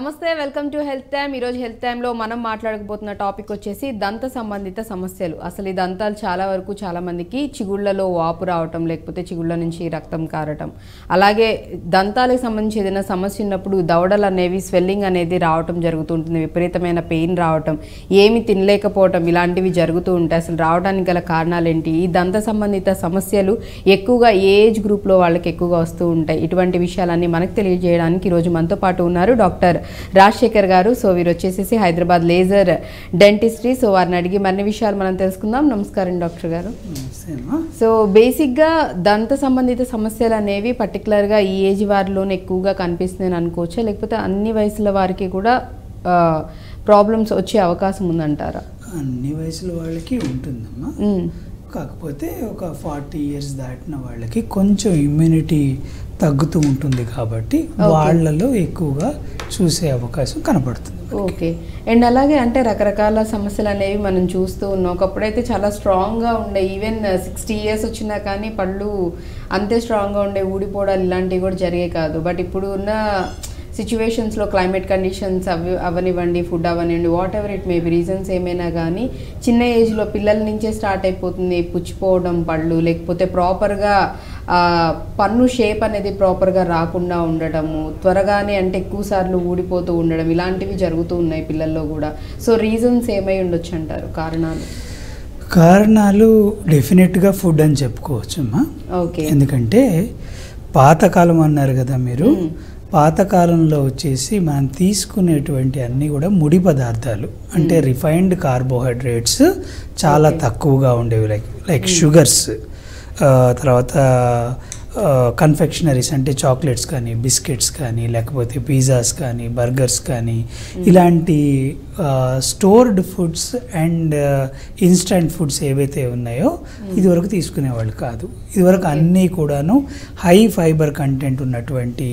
నమస్తే welcome to health time. ఈరోజు health టైంలో మనం మాట్లాడకపోతున్న టాపిక్ వచ్చేసి దంత సంబంధిత సమస్యలు. అసలు ఈ దంతాలు చాలా వరకు చాలా మందికి చిగుళ్లలో వాపు రావటం, లేకపోతే చిగుళ్ళ నుంచి రక్తం కారటం, అలాగే దంతాలకు సంబంధించి ఏదైనా సమస్య ఉన్నప్పుడు దవడలు అనేవి స్వెల్లింగ్ అనేది రావటం జరుగుతుంటుంది, విపరీతమైన పెయిన్ రావటం, ఏమి తినలేకపోవటం, ఇలాంటివి జరుగుతూ ఉంటాయి. అసలు రావడానికి గల కారణాలు ఏంటి? ఈ దంత సంబంధిత సమస్యలు ఎక్కువగా ఏజ్ గ్రూప్లో వాళ్ళకి ఎక్కువగా వస్తూ ఉంటాయి. ఇటువంటి విషయాలన్నీ మనకు తెలియజేయడానికి ఈరోజు మనతో పాటు ఉన్నారు డాక్టర్ రాజశేఖర్ గారు. సో వీరు వచ్చేసి హైదరాబాద్ లేజర్ డెంటిస్ట్రీ. సో వారిని అడిగి మరిన్ని విషయాలు మనం తెలుసుకుందాం. నమస్కారం డాక్టర్ గారు. సో బేసిక్గా దంత సంబంధిత సమస్యలు అనేవి పర్టికులర్గా ఈ ఏజ్ వారిలోనే ఎక్కువగా కనిపిస్తున్నాయని అనుకోవచ్చా, లేకపోతే అన్ని వయసుల వారికి కూడా ప్రాబ్లమ్స్ వచ్చే అవకాశం ఉందంటారా? అన్ని వయసుల వాళ్ళకి ఉంటుందమ్మా. కాకపోతే ఒక 40 years దాటిన వాళ్ళకి కొంచెం ఇమ్యూనిటీ తగ్గుతూ ఉంటుంది కాబట్టి వాళ్ళలో ఎక్కువగా చూసే అవకాశం కనపడుతుంది. ఓకే. అండ్ అలాగే అంటే రకరకాల సమస్యలు అనేవి మనం చూస్తూ ఉన్నాం. ఒకప్పుడైతే చాలా స్ట్రాంగ్గా ఉండే, ఈవెన్ 60 years వచ్చినా కానీ పళ్ళు అంతే స్ట్రాంగ్గా ఉండే, ఊడిపోవడాలు ఇలాంటివి కూడా జరిగే కాదు. బట్ ఇప్పుడు ఉన్న సిచ్యువేషన్స్లో క్లైమేట్ కండిషన్స్ అవనివ్వండి, ఫుడ్ అవనివ్వండి, what ever it may be, reasons ఏమైనా కానీ చిన్న ఏజ్లో పిల్లల నుంచే స్టార్ట్ అయిపోతుంది పుచ్చిపోవడం పళ్ళు, లేకపోతే ప్రాపర్గా పన్ను షేప్ అనేది ప్రాపర్గా రాకుండా ఉండడము, త్వరగానే అంటే ఎక్కువసార్లు ఊడిపోతూ ఉండడం, ఇలాంటివి జరుగుతూ ఉన్నాయి పిల్లల్లో కూడా. సో రీజన్స్ ఏమై ఉండొచ్చు అంటారు? కారణాలు డెఫినెట్గా ఫుడ్ అని చెప్పుకోవచ్చు అమ్మా. ఓకే. ఎందుకంటే పాతకాలం అన్నారు కదా మీరు, పాతకాలంలో వచ్చేసి మనం తీసుకునేటువంటి అన్నీ కూడా ముడి పదార్థాలు, అంటే రిఫైన్డ్ కార్బోహైడ్రేట్స్ చాలా తక్కువగా ఉండేవి, లైక్ షుగర్స్, తర్వాత కన్ఫెక్షనరీస్ అంటే చాక్లెట్స్ కానీ, బిస్కెట్స్ కానీ, లేకపోతే పిజ్జాస్ కానీ, బర్గర్స్ కానీ, ఇలాంటి stored foods and instant foods ఏవైతే ఉన్నాయో ఇదివరకు తీసుకునేవాళ్ళు కాదు. ఇదివరకు అన్నీ కూడాను హై ఫైబర్ కంటెంట్ ఉన్నటువంటి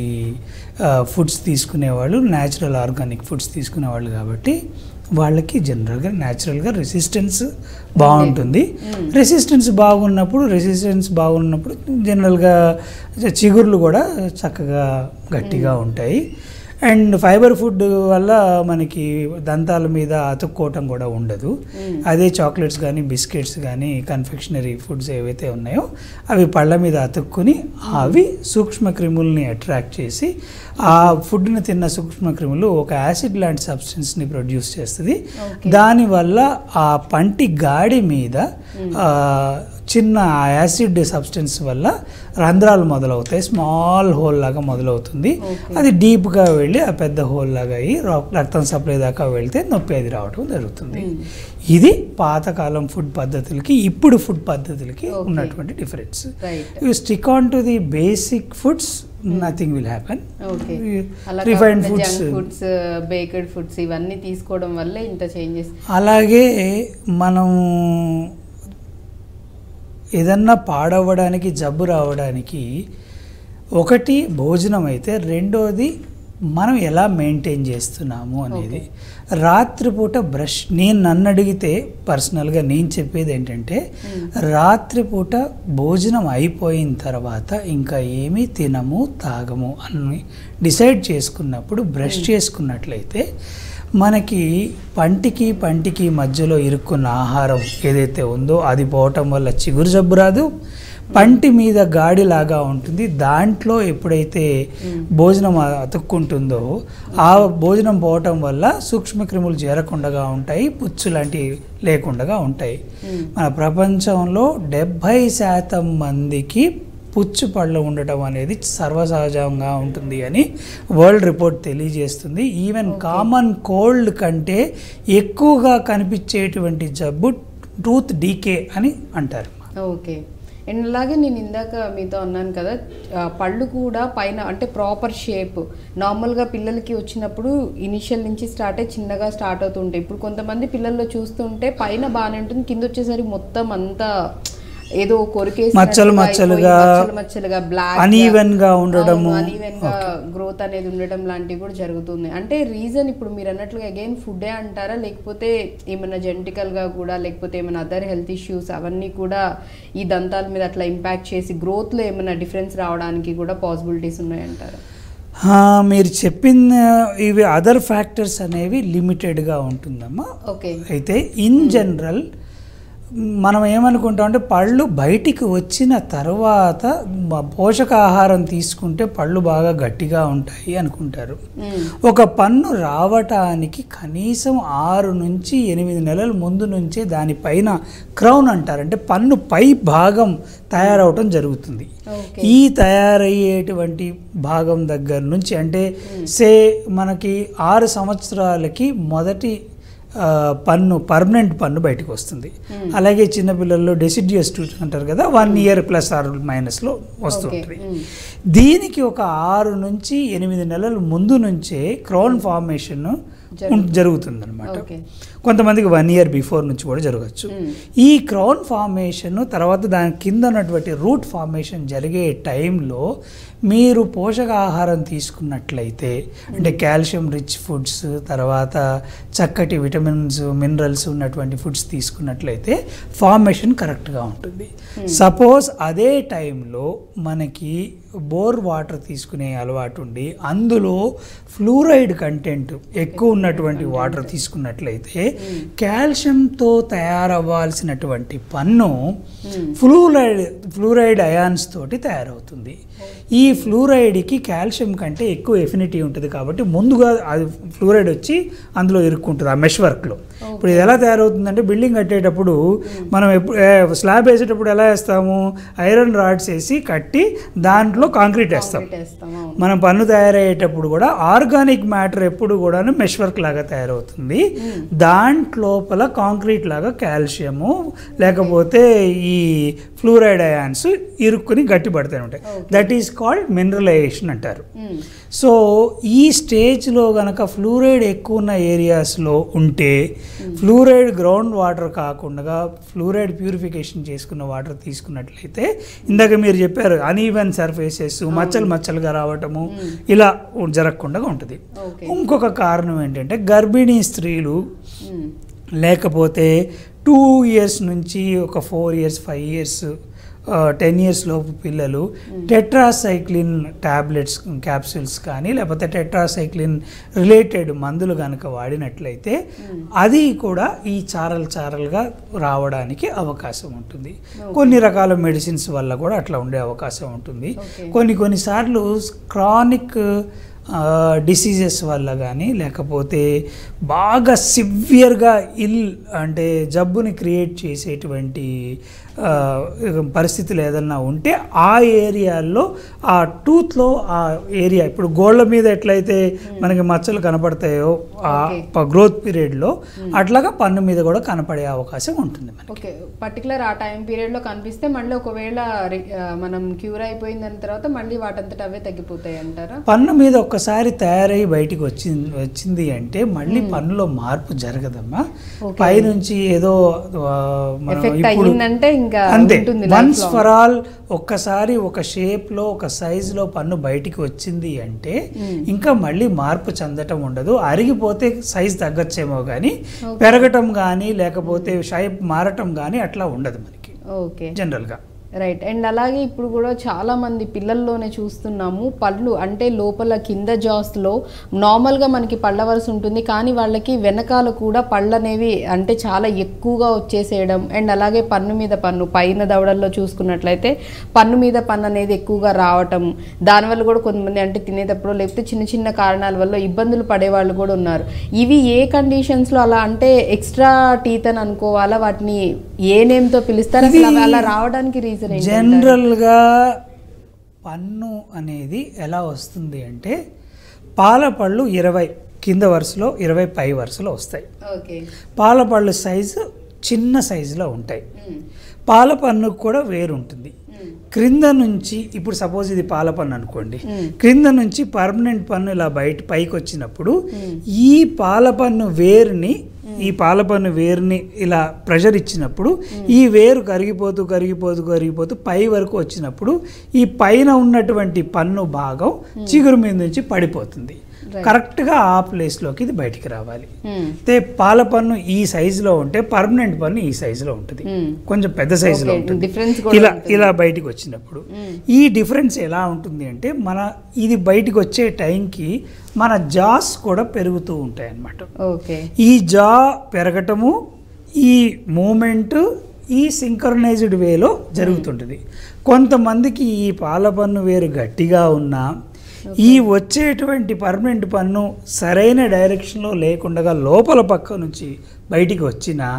ఫుడ్స్ తీసుకునేవాళ్ళు, న్యాచురల్ ఆర్గానిక్ ఫుడ్స్ తీసుకునేవాళ్ళు. కాబట్టి వాళ్ళకి జనరల్గా న్యాచురల్గా రెసిస్టెన్స్ బాగుంటుంది. రెసిస్టెన్స్ బాగున్నప్పుడు జనరల్గా చిగుర్లు కూడా చక్కగా గట్టిగా ఉంటాయి. అండ్ ఫైబర్ ఫుడ్ వల్ల మనకి దంతాల మీద అతుక్కోవటం కూడా ఉండదు. అదే చాక్లెట్స్ కానీ, బిస్కెట్స్ కానీ, కన్ఫెక్షనరీ ఫుడ్స్ ఏవైతే ఉన్నాయో అవి పళ్ళ మీద అతుక్కుని అవి సూక్ష్మక్రిముల్ని అట్రాక్ట్ చేసి ఆ ఫుడ్ని తిన్న సూక్ష్మక్రిములు ఒక యాసిడ్ లాంటి సబ్స్టెన్స్ని ప్రొడ్యూస్ చేస్తుంది. దానివల్ల ఆ పంటి గాడి మీద చిన్న యాసిడ్ సబ్స్టెన్స్ వల్ల రంధ్రాలు మొదలవుతాయి, స్మాల్ హోల్ లాగా మొదలవుతుంది. అది డీప్గా వెళ్ళి ఆ పెద్ద హోల్ లాగా అయ్యి రక్తం సప్లై దాకా వెళ్తే నొప్పి అది రావడం జరుగుతుంది. ఇది పాతకాలం ఫుడ్ పద్ధతులకి ఇప్పుడు ఫుడ్ పద్ధతులకి ఉన్నటువంటి difference. You stick on to the basic foods, nothing will happen. Refined foods, baked foods ఇవన్నీ తీసుకోవడం వల్ల ఇంత చేంజెస్. అలాగే మనం ఏదన్నా పాడవడానికి, జబ్బు రావడానికి ఒకటి భోజనం అయితే, రెండోది మనం ఎలా మెయింటైన్ చేస్తున్నాము అనేది. రాత్రిపూట బ్రష్, నన్ను అడిగితే పర్సనల్గా నేను చెప్పేది ఏంటంటే, రాత్రిపూట భోజనం అయిపోయిన తర్వాత ఇంకా ఏమీ తినము తాగము అని డిసైడ్ చేసుకున్నప్పుడు బ్రష్ చేసుకున్నట్లయితే మనకి పంటికి మధ్యలో ఇరుక్కున్న ఆహారం ఏదైతే ఉందో అది పోవటం వల్ల చిగురు జబ్బు రాదు, పంటి మీద గాడిలాగా ఉంటుంది. దాంట్లో ఎప్పుడైతే భోజనం అతుక్కుంటుందో ఆ భోజనం పోవటం వల్ల సూక్ష్మక్రిములు చేరకుండా ఉంటాయి, పుచ్చు లాంటివి లేకుండా ఉంటాయి. మన ప్రపంచంలో 70% మందికి పుచ్చు పళ్ళు ఉండటం అనేది సర్వసహజంగా ఉంటుంది అని వరల్డ్ రిపోర్ట్ తెలియజేస్తుంది. ఈవెన్ కామన్ కోల్డ్ కంటే ఎక్కువగా కనిపించేటువంటి జబ్బు టూత్ డీకే అని అంటారు. ఓకే. అండ్ అలాగే నేను ఇందాక మీతో అన్నాను కదా, పళ్ళు కూడా పైన అంటే ప్రాపర్ షేప్ నార్మల్గా పిల్లలకి వచ్చినప్పుడు ఇనిషియల్ నుంచి చిన్నగా స్టార్ట్ అవుతుంటాయి. ఇప్పుడు కొంతమంది పిల్లల్లో చూస్తుంటే పైన బాగానే ఉంటుంది, కింద వచ్చేసరికి మొత్తం అంతా ఏదో కొరికేసి మచ్చలుగా బ్లాక్ అన్ఈవెన్ గా ఉండడము, అన్ఈవెన్ గా గ్రోత్ అనేది ఉండడం లాంటివి కూడా జరుగుతుంది. అంటే రీజన్ ఇప్పుడు మీరు అన్నట్లుగా అగైన్ ఫుడ్డే అంటారా, లేకపోతే ఏమైనా జెనెటికల్ గా కూడా, లేకపోతే ఏమైనా అదర్ హెల్త్ ఇష్యూస్ అవన్నీ కూడా ఈ దంతాల మీద అట్లా ఇంపాక్ట్ చేసి గ్రోత్ లో ఏమైనా డిఫరెన్స్ రావడానికి కూడా పాసిబిలిటీస్ ఉన్నాయంటారా? మీరు చెప్పిన ఇవి అదర్ ఫ్యాక్టర్స్ అనేవి లిమిటెడ్గా ఉంటుందమ్మా. ఓకే. అయితే ఇన్ జనరల్ మనం ఏమనుకుంటాం అంటే పళ్ళు బయటికి వచ్చిన తర్వాత పోషకాహారం తీసుకుంటే పళ్ళు బాగా గట్టిగా ఉంటాయి అనుకుంటారు. ఒక పన్ను రావటానికి కనీసం 6 నుంచి 8 నెలల ముందు నుంచే దానిపైన క్రౌన్ అంటారు, అంటే పన్ను పై భాగం తయారవటం జరుగుతుంది. ఈ తయారయ్యేటువంటి భాగం దగ్గర నుంచి అంటే మనకి 6 సంవత్సరాలకి మొదటి పన్ను పర్మనెంట్ పన్ను బయటకు వస్తుంది. అలాగే చిన్నపిల్లల్లో డెసిడ్యూస్ టూత్ అంటారు కదా, 1 ఇయర్ ± వస్తుంటుంది. దీనికి ఒక 6 నుంచి 8 నెలల ముందు నుంచే క్రౌన్ ఫార్మేషన్ జరుగుతుంది అనమాట. కొంతమందికి 1 ఇయర్ బిఫోర్ నుంచి కూడా జరగచ్చు. ఈ క్రౌన్ ఫార్మేషన్ తర్వాత దాని కింద ఉన్నటువంటి రూట్ ఫార్మేషన్ జరిగే టైంలో మీరు పోషకాహారం తీసుకున్నట్లయితే అంటే కాల్షియం రిచ్ ఫుడ్స్, తర్వాత చక్కటి విటమిన్స్ మినరల్స్ ఉన్నటువంటి ఫుడ్స్ తీసుకున్నట్లయితే ఫార్మేషన్ కరెక్ట్గా ఉంటుంది. సపోజ్ అదే టైంలో మనకి బోర్ వాటర్ తీసుకునే అలవాటు ఉండి అందులో ఫ్లూరైడ్ కంటెంట్ ఎక్కువ ఉన్నటువంటి వాటర్ తీసుకున్నట్లయితే కాల్షియంతో తయారవ్వాల్సినటువంటి పన్ను ఫ్లూరైడ్ అయాన్స్ తోటి తయారవుతుంది. ఈ ఫ్లూరైడ్కి కాల్షియం కంటే ఎక్కువ ఎఫినిటీ ఉంటుంది కాబట్టి ముందుగా అది ఫ్లూరైడ్ వచ్చి అందులో ఇరుక్కుంటుంది ఆ మెష్ వర్క్లో. ఇప్పుడు ఇది ఎలా తయారవుతుందంటే బిల్డింగ్ కట్టేటప్పుడు మనం స్లాబ్ వేసేటప్పుడు ఎలా వేస్తాము, ఐరన్ రాడ్స్ వేసి కట్టి దాంట్లో కాంక్రీట్ వేస్తాం. మనం పన్ను తయారయ్యేటప్పుడు కూడా ఆర్గానిక్ మ్యాటర్ ఎప్పుడు కూడా మెష్ వర్క్ లాగా తయారవుతుంది. దాంట్లోపల కాంక్రీట్ లాగా కాల్షియము లేకపోతే ఈ ఫ్లూరైడ్ అయాన్స్ ఇరుక్కుని గట్టి పడతాయి ఉంటాయి. దట్ ఈస్ కాల్డ్ మినరలైజేషన్ అంటారు. సో ఈ స్టేజ్లో కనుక ఫ్లూరైడ్ ఎక్కువ ఉన్న ఏరియాస్లో ఉంటే ఫ్లూరైడ్ గ్రౌండ్ వాటర్ కాకుండా ఫ్లూరైడ్ ప్యూరిఫికేషన్ చేసుకున్న వాటర్ తీసుకున్నట్లయితే ఇందాక మీరు చెప్పారు అన్ఈవెన్ సర్ఫేసెస్ మచ్చలుగా రావటము ఇలా జరగకుండా ఉంటుంది. ఇంకొక కారణం ఏంటంటే గర్భిణీ స్త్రీలు లేకపోతే 2 ఇయర్స్ నుంచి ఒక 4 ఇయర్స్ 5 ఇయర్స్ 10 ఇయర్స్ లోపు పిల్లలు టెట్రాసైక్లిన్ టాబ్లెట్స్ క్యాప్సూల్స్ కానీ లేకపోతే టెట్రాసైక్లిన్ రిలేటెడ్ మందులు కనుక వాడినట్లయితే అది కూడా ఈ చారలుగా రావడానికి అవకాశం ఉంటుంది. కొన్ని రకాల మెడిసిన్స్ వల్ల కూడా అట్లా ఉండే అవకాశం ఉంటుంది. కొన్నిసార్లు క్రానిక్ డిసీజెస్ వల్ల కానీ లేకపోతే బాగా సివియర్గా అంటే జబ్బుని క్రియేట్ చేసేటువంటి పరిస్థితులు ఏదన్నా ఉంటే ఆ ఏరియాల్లో ఆ టూత్లో ఆ ఏరియా ఇప్పుడు గోళ్ళ మీద ఎట్లయితే మనకి మచ్చలు కనపడతాయో ఆ గ్రోత్ పీరియడ్లో అట్లాగా పన్ను మీద కూడా కనపడే అవకాశం ఉంటుంది. ఓకే, పర్టికులర్ ఆ టైం పీరియడ్లో కనిపిస్తే మళ్ళీ ఒకవేళ మనం క్యూర్ అయిపోయిన తర్వాత మళ్ళీ వాటంతట అవే తగ్గిపోతాయి అంటారా? పన్ను మీద ఒక్కసారి తయారై బయటికి వచ్చింది అంటే మళ్ళీ పన్నులో మార్పు జరగదమ్మా. పైనుంచి ఏదో అంతే వన్స్ ఫర్ ఆల్ ఒక్కసారి ఒక షేప్లో ఒక సైజులో పన్ను బయటికి వచ్చింది అంటే ఇంకా మళ్ళీ మార్పు చెందటం ఉండదు. అరిగిపోతే సైజ్ తగ్గచ్చేమో కానీ పెరగటం కానీ లేకపోతే షేప్ మారటం కానీ అట్లా ఉండదు మనకి జనరల్గా. రైట్. అండ్ అలాగే ఇప్పుడు కూడా చాలామంది పిల్లల్లోనే చూస్తున్నాము పళ్ళు అంటే లోపల కింద జాస్లో నార్మల్గా మనకి పళ్ళ వరుస ఉంటుంది కానీ వాళ్ళకి వెనకాల కూడా పళ్ళు అనేవి అంటే చాలా ఎక్కువగా వచ్చేసేయడం అండ్ అలాగే పన్ను మీద పన్ను పైన దవడల్లో చూసుకున్నట్లయితే పన్ను మీద పన్ను అనేది ఎక్కువగా రావటం, దానివల్ల కూడా కొంతమంది అంటే తినేటప్పుడు లేకపోతే చిన్న చిన్న కారణాల వల్ల ఇబ్బందులు పడేవాళ్ళు కూడా ఉన్నారు. ఇవి ఏ కండిషన్స్లో అలా అంటే ఎక్స్ట్రా టీత్ అని అనుకోవాలా, వాటిని ఏ నేమ్తో పిలుస్తారు, అసలు అలా రావడానికి రీజన్? జనరల్గా పన్ను అనేది ఎలా వస్తుంది అంటే పాలపళ్ళు 20 కింద వరుసలో 20 పై వరుసలో వస్తాయి. పాలపళ్ళు సైజు చిన్న సైజులో ఉంటాయి. పాల పన్నుకు కూడా వేరు ఉంటుంది. క్రింద నుంచి ఇప్పుడు సపోజ్ ఇది పాల పన్ను అనుకోండి, క్రింద నుంచి పర్మనెంట్ పన్ను ఇలా పైకి వచ్చినప్పుడు ఈ పాలపన్ను వేరుని ఇలా ప్రెషర్ ఇచ్చినప్పుడు ఈ వేరు కరిగిపోతూ పై వరకు వచ్చినప్పుడు ఈ పైన ఉన్నటువంటి పన్ను భాగం చిగురు మీద నుంచి పడిపోతుంది. కరెక్ట్గా ఆ ప్లేస్లోకి ఇది బయటికి రావాలి. అయితే పాల పన్ను ఈ సైజులో ఉంటే పర్మనెంట్ పన్ను ఈ సైజులో ఉంటుంది, కొంచెం పెద్ద సైజులో ఉంటుంది. ఇలా బయటికి వచ్చినప్పుడు ఈ డిఫరెన్స్ ఎలా ఉంటుంది అంటే ఇది బయటికి వచ్చే టైంకి మన జాస్ కూడా పెరుగుతూ ఉంటాయి అన్నమాట. ఈ జా పెరగటము, ఈ మూమెంట్ ఈ సింక్రనైజ్డ్ వేలో జరుగుతుంటుంది. కొంతమందికి ఈ పాల పన్ను వేరు గట్టిగా ఉన్నా ఈ వచ్చేటువంటి పర్మనెంట్ పన్ను సరైన డైరెక్షన్లో లేకుండా లోపల పక్క నుంచి బయటికి వచ్చినా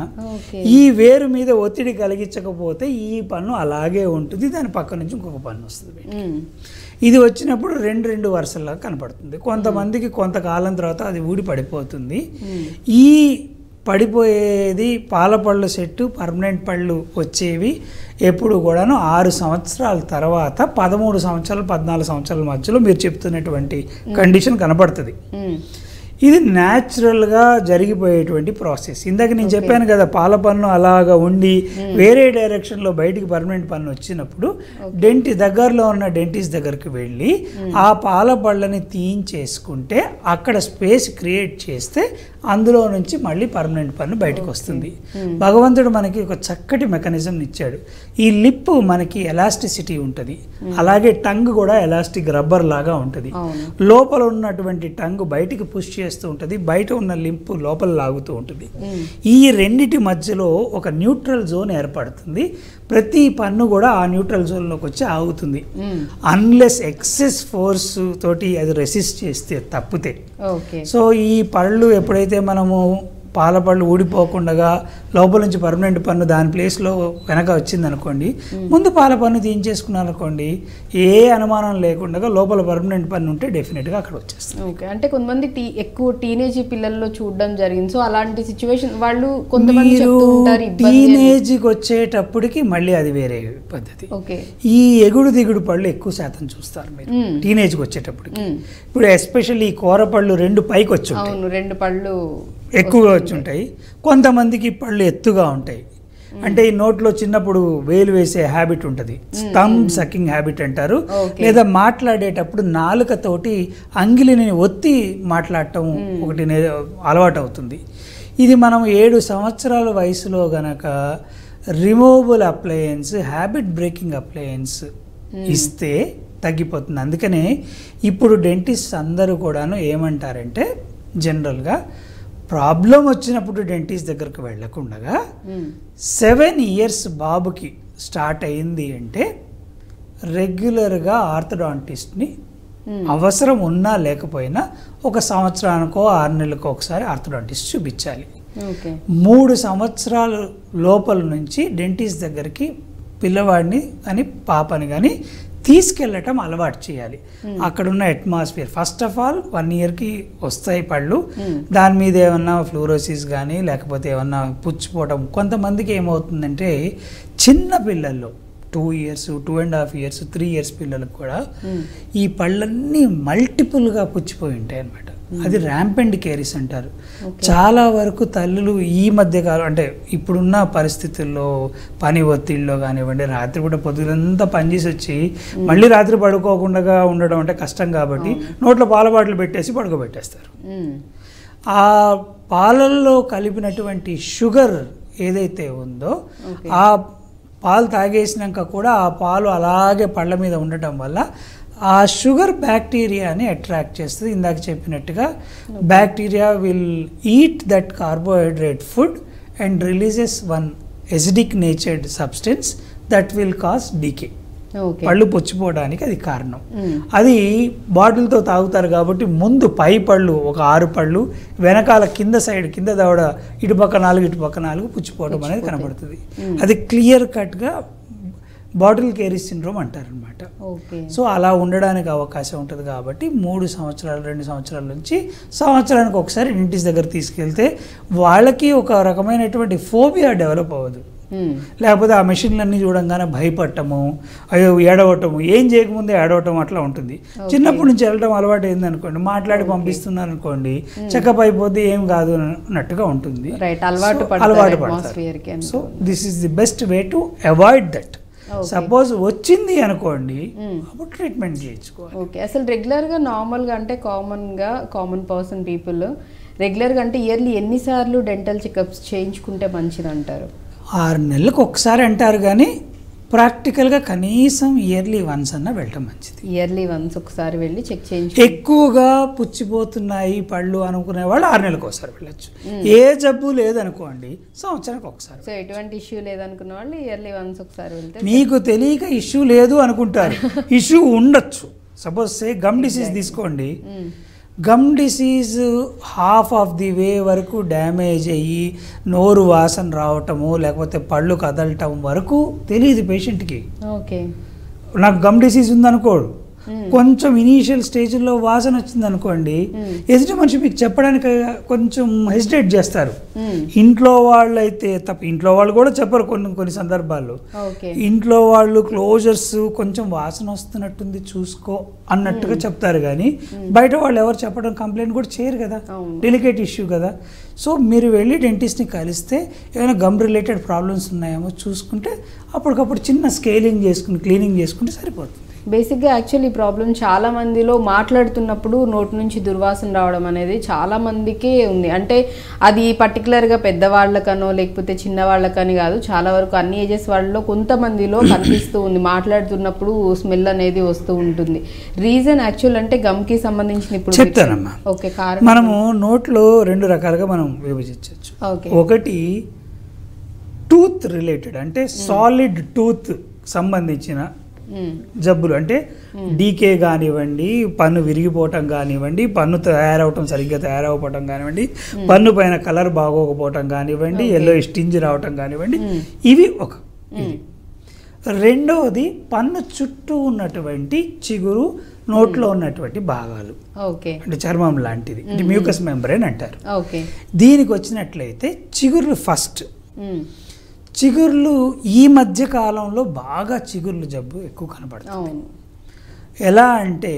ఈ వేరు మీద ఒత్తిడి కలిగించకపోతే ఈ పన్ను అలాగే ఉంటుంది, దాని పక్క నుంచి ఇంకొక పన్ను వస్తుంది. ఇది వచ్చినప్పుడు రెండు వరుసల్లా కనపడుతుంది. కొంతమందికి కొంతకాలం తర్వాత అది ఊడి పడిపోతుంది. ఈ పడిపోయేది పాల పళ్ళు సెట్టు పర్మనెంట్ పళ్ళు వచ్చేవి ఎప్పుడు కూడాను 6 సంవత్సరాల తర్వాత 13 సంవత్సరాలు 14 సంవత్సరాల మధ్యలో మీరు చెప్తున్నటువంటి కండిషన్ కనపడుతుంది. ఇది న్యాచురల్గా జరిగిపోయేటువంటి ప్రాసెస్. ఇందాక నేను చెప్పాను కదా, పాల పన్ను అలాగా ఉండి వేరే డైరెక్షన్లో బయటికి పర్మనెంట్ పన్ను వచ్చినప్పుడు దగ్గరలో ఉన్న డెంటిస్ట్ దగ్గరికి వెళ్ళి ఆ పాల పళ్ళని తీయించేసుకుంటే అక్కడ స్పేస్ క్రియేట్ చేస్తే అందులో నుంచి మళ్ళీ పర్మనెంట్ పన్ను బయటకు వస్తుంది. భగవంతుడు మనకి ఒక చక్కటి మెకానిజం ఇచ్చాడు. ఈ లిప్ మనకి ఎలాస్టిసిటీ ఉంటుంది, అలాగే టంగ్ కూడా ఎలాస్టిక్ రబ్బర్ లాగా ఉంటుంది. లోపల ఉన్నటువంటి టంగ్ బయటికి పుష్ చేస్తూ ఉంటుంది, బయట ఉన్న లింప్ లోపల లాగుతూ ఉంటుంది. ఈ రెండిటి మధ్యలో ఒక న్యూట్రల్ జోన్ ఏర్పడుతుంది. ప్రతి పన్ను కూడా ఆ న్యూట్రల్ జోన్లోకి వచ్చి ఆగుతుంది. అన్లెస్ ఎక్సెస్ ఫోర్స్ తోటి అది రెసిస్ట్ చేస్తే తప్పితే. సో ఈ పళ్ళు ఎప్పుడైతే మనము పాల పళ్ళు ఊడిపోకుండా లోపల నుంచి పర్మనెంట్ పన్ను దాని ప్లేస్లో వెనక వచ్చింది అనుకోండి, ముందు పాల పన్ను తీయించేసుకున్నాను అనుకోండి, ఏ అనుమానం లేకుండా లోపల పర్మనెంట్ పన్ను ఉంటే డెఫినెట్గా అక్కడ వచ్చేస్తుంది. ఓకే, అంటే కొంతమంది ఎక్కువ టీనేజ్ పిల్లల్లో చూడడం జరిగింది. సో అలాంటి సిచ్యువేషన్ వాళ్ళు కొంతమంది చెప్తుంటారు, టీనేజ్కి వచ్చేటప్పటికి మళ్ళీ అది వేరే పద్ధతి. ఓకే, ఈ ఎగుడు దిగుడు పళ్ళు ఎక్కువ శాతం చూస్తారు మీరు టీనేజ్కి వచ్చేటప్పటికి. ఇప్పుడు ఎస్పెషల్లీ ఈ కూర పళ్ళు 2 పైకి వచ్చి ఉంటాయి, 2 పళ్ళు ఎక్కువగా వచ్చి ఉంటాయి. కొంతమందికి పళ్ళు ఎత్తుగా ఉంటాయి, అంటే ఈ నోట్లో చిన్నప్పుడు వేలు వేసే హ్యాబిట్ ఉంటుంది, థంబ్ సకింగ్ హ్యాబిట్ అంటారు. లేదా మాట్లాడేటప్పుడు నాలుకతోటి అంగిలిని ఒత్తి మాట్లాడటం ఒకటి అలవాటు అవుతుంది. ఇది మనం 7 సంవత్సరాల వయసులో గనక removable appliance, habit breaking appliance ఇస్తే తగ్గిపోతుంది. అందుకనే ఇప్పుడు డెంటిస్ట్ అందరూ కూడాను ఏమంటారంటే, జనరల్గా ప్రాబ్లం వచ్చినప్పుడు డెంటిస్ట్ దగ్గరకు వెళ్ళకుండా 7 ఇయర్స్ బాబుకి స్టార్ట్ అయింది అంటే రెగ్యులర్గా ఆర్థోడాంటిస్ట్ని అవసరం ఉన్నా లేకపోయినా 1 సంవత్సరానికో 6 నెలలకో ఒకసారి ఆర్థోడాంటిస్ట్ చూపించాలి. 3 సంవత్సరాల లోపల నుంచి డెంటిస్ట్ దగ్గరికి పిల్లవాడిని కానీ పాపని కానీ తీసుకెళ్ళటం అలవాటు చేయాలి. అక్కడున్న అట్మాస్ఫియర్ ఫస్ట్ ఆఫ్ ఆల్ 1 ఇయర్కి వస్తాయి పళ్ళు, దాని మీద ఏమన్నా ఫ్లూరోసిస్ కానీ లేకపోతే ఏమన్నా పుచ్చిపోవటం. కొంతమందికి ఏమవుతుందంటే చిన్న పిల్లల్లో 2 ఇయర్స్ 2.5 ఇయర్స్ 3 ఇయర్స్ పిల్లలకు కూడా ఈ పళ్ళన్నీ మల్టిపుల్గా పుచ్చిపోయి ఉంటాయి అన్నమాట. అది ర్యాంపెంట్ కేరీస్ అంటారు. చాలా వరకు తల్లులు ఈ మధ్య కాలం అంటే ఇప్పుడున్న పరిస్థితుల్లో పని ఒత్తిడిలో కానివ్వండి, రాత్రి కూడా పొద్దునంతా పనిచేసి వచ్చి మళ్ళీ రాత్రి పడుకోకుండా ఉండడం అంటే కష్టం కాబట్టి నోట్లో పాల బాటలు పెట్టేసి పడుకోబెట్టేస్తారు. ఆ పాలల్లో కలిపినటువంటి షుగర్ ఏదైతే ఉందో ఆ పాలు తాగేసినాక కూడా ఆ పాలు అలాగే పళ్ళ మీద ఉండటం వల్ల ఆ షుగర్ బ్యాక్టీరియాని అట్రాక్ట్ చేస్తుంది. ఇందాక చెప్పినట్టుగా bacteria will eat that carbohydrate food and releases 1 acidic natured substance that will cause decay. పళ్ళు పుచ్చిపోవడానికి అది కారణం. అది బాటిల్తో తాగుతారు కాబట్టి ముందు పై పళ్ళు ఒక 6 పళ్ళు, వెనకాల కింద సైడ్ కింద దవడ ఇటుపక్క 4 ఇటుపక్క 4 పుచ్చిపోవడం అనేది కనబడుతుంది. అది క్లియర్ కట్గా బాటిల్ కేరీస్ సిండ్రోమ్ అంటారనమాట. సో అలా ఉండడానికి అవకాశం ఉంటుంది కాబట్టి 3 సంవత్సరాలు 2 సంవత్సరాల నుంచి సంవత్సరానికి ఒకసారి డెంటిస్ట్ దగ్గర తీసుకెళ్తే వాళ్ళకి ఒక రకమైనటువంటి ఫోబియా డెవలప్ అవ్వదు. లేకపోతే ఆ మెషిన్లన్నీ చూడంగానే భయపడటము, అయ్యో ఏడవటము, ఏం చేయకముందే ఏడవటం అట్లా ఉంటుంది. చిన్నప్పటి నుంచి వెళ్ళడం అలవాటు అయింది అనుకోండి, మాట్లాడి పంపిస్తున్నారు అనుకోండి, చెకప్ అయిపోతే ఏం కాదు అన్నట్టుగా ఉంటుంది, అలవాటు పడతారు. So this is the best way to avoid that. Suppose వచ్చింది అనుకోండి, అప్పుడు ట్రీట్మెంట్ చేయించుకోవాలి. ఓకే, అసలు రెగ్యులర్గా నార్మల్గా అంటే కామన్ పర్సన్ పీపుల్ రెగ్యులర్గా అంటే ఇయర్లీ ఎన్నిసార్లు డెంటల్ చెకప్స్ చేయించుకుంటే మంచిది అంటారు? 6 నెలలకు ఒకసారి అంటారు, కానీ ప్రాక్టికల్గా కనీసం ఇయర్లీ వన్స్ అన్న వెళ్ళటం మంచిది. ఇయర్లీ వన్స్ ఒకసారి వెళ్ళి చెక్ చేయించు. ఎక్కువగా పుచ్చిపోతున్నాయి పళ్ళు అనుకునే వాళ్ళు 6 నెలలకు ఒకసారి వెళ్ళచ్చు. ఏ జబ్బు లేదనుకోండి సంవత్సరానికి ఒకసారి. సో ఎటువంటి ఇష్యూ లేదనుకున్న వాళ్ళు ఇయర్లీ వన్స్ ఒకసారి వెళ్తే. మీకు తెలియక ఇష్యూ లేదు అనుకుంటారు, ఇష్యూ ఉండొచ్చు. సపోజ్ సే గమ్ డిసీజ్ తీసుకోండి, gum disease half of the way వరకు డ్యామేజ్ అయ్యి నోరు వాసన రావటము లేకపోతే పళ్ళు కదలటం వరకు తెలియదు పేషెంట్కి. ఓకే, నాకు గమ్ డిసీజ్ ఉందనుకోడు, కొంచెం ఇనీషియల్ స్టేజ్లో వాసన వచ్చింది అనుకోండి, ఎదుటి మనిషి మీకు చెప్పడానికి కొంచెం హెసిటేట్ చేస్తారు. ఇంట్లో వాళ్ళు అయితే తప్ప, ఇంట్లో వాళ్ళు కూడా చెప్పరు కొన్ని సందర్భాల్లో. ఇంట్లో వాళ్ళు క్లోజర్స్ కొంచెం వాసన వస్తున్నట్టుంది చూసుకో అన్నట్టుగా చెప్తారు, కానీ బయట వాళ్ళు ఎవరు చెప్పడం కంప్లైంట్ కూడా చేయరు కదా, డెలికేట్ ఇష్యూ కదా. సో మీరు వెళ్ళి డెంటిస్ట్ని కలిస్తే ఏమైనా గమ్ రిలేటెడ్ ప్రాబ్లమ్స్ ఉన్నాయేమో చూసుకుంటే అప్పటికప్పుడు చిన్న స్కేలింగ్ చేసుకుని క్లీనింగ్ చేసుకుంటే సరిపోతుంది. బేసిక్గా యాక్చువల్లీ ఈ ప్రాబ్లం చాలా మందిలో మాట్లాడుతున్నప్పుడు నోటి నుంచి దుర్వాసన రావడం అనేది చాలా మందికే ఉంది. అంటే అది పర్టికులర్గా పెద్దవాళ్ళకనో లేకపోతే చిన్నవాళ్ళకని కాదు, చాలా వరకు అన్ని ఏజెస్ వాళ్ళలో కొంతమందిలో కనిపిస్తూ ఉంది. మాట్లాడుతున్నప్పుడు స్మెల్ అనేది వస్తూ ఉంటుంది. రీజన్ యాక్చువల్ అంటే గమ్కి సంబంధించిన ఇప్పుడు చెప్తానమ్మా. ఓకే, కారణం మనము నోట్లో 2 రకాలుగా మనం విభజించవచ్చు. ఒకటి టూత్ రిలేటెడ్, అంటే సాలిడ్ టూత్ సంబంధించిన జబ్బులు, అంటే డీకే కానివ్వండి, పన్ను విరిగిపోవటం కానివ్వండి, పన్ను సరిగ్గా తయారవపోవటం కానివ్వండి, పన్ను పైన కలర్ బాగోకపోవటం కానివ్వండి, ఎల్లో స్టింజ్ రావటం కానివ్వండి, ఇవి ఒక. రెండవది పన్ను చుట్టూ ఉన్నటువంటి చిగురు, నోట్లో ఉన్నటువంటి భాగాలు, అంటే చర్మం లాంటిది, అంటే మ్యూకస్ మెంబ్రేన్ అంటారు. దీనికి వచ్చినట్లయితే చిగుర్లు ఫస్ట్. చిగుర్లు ఈ మధ్య కాలంలో బాగా చిగుర్లు జబ్బు ఎక్కువ కనబడుతుంది. ఎలా అంటే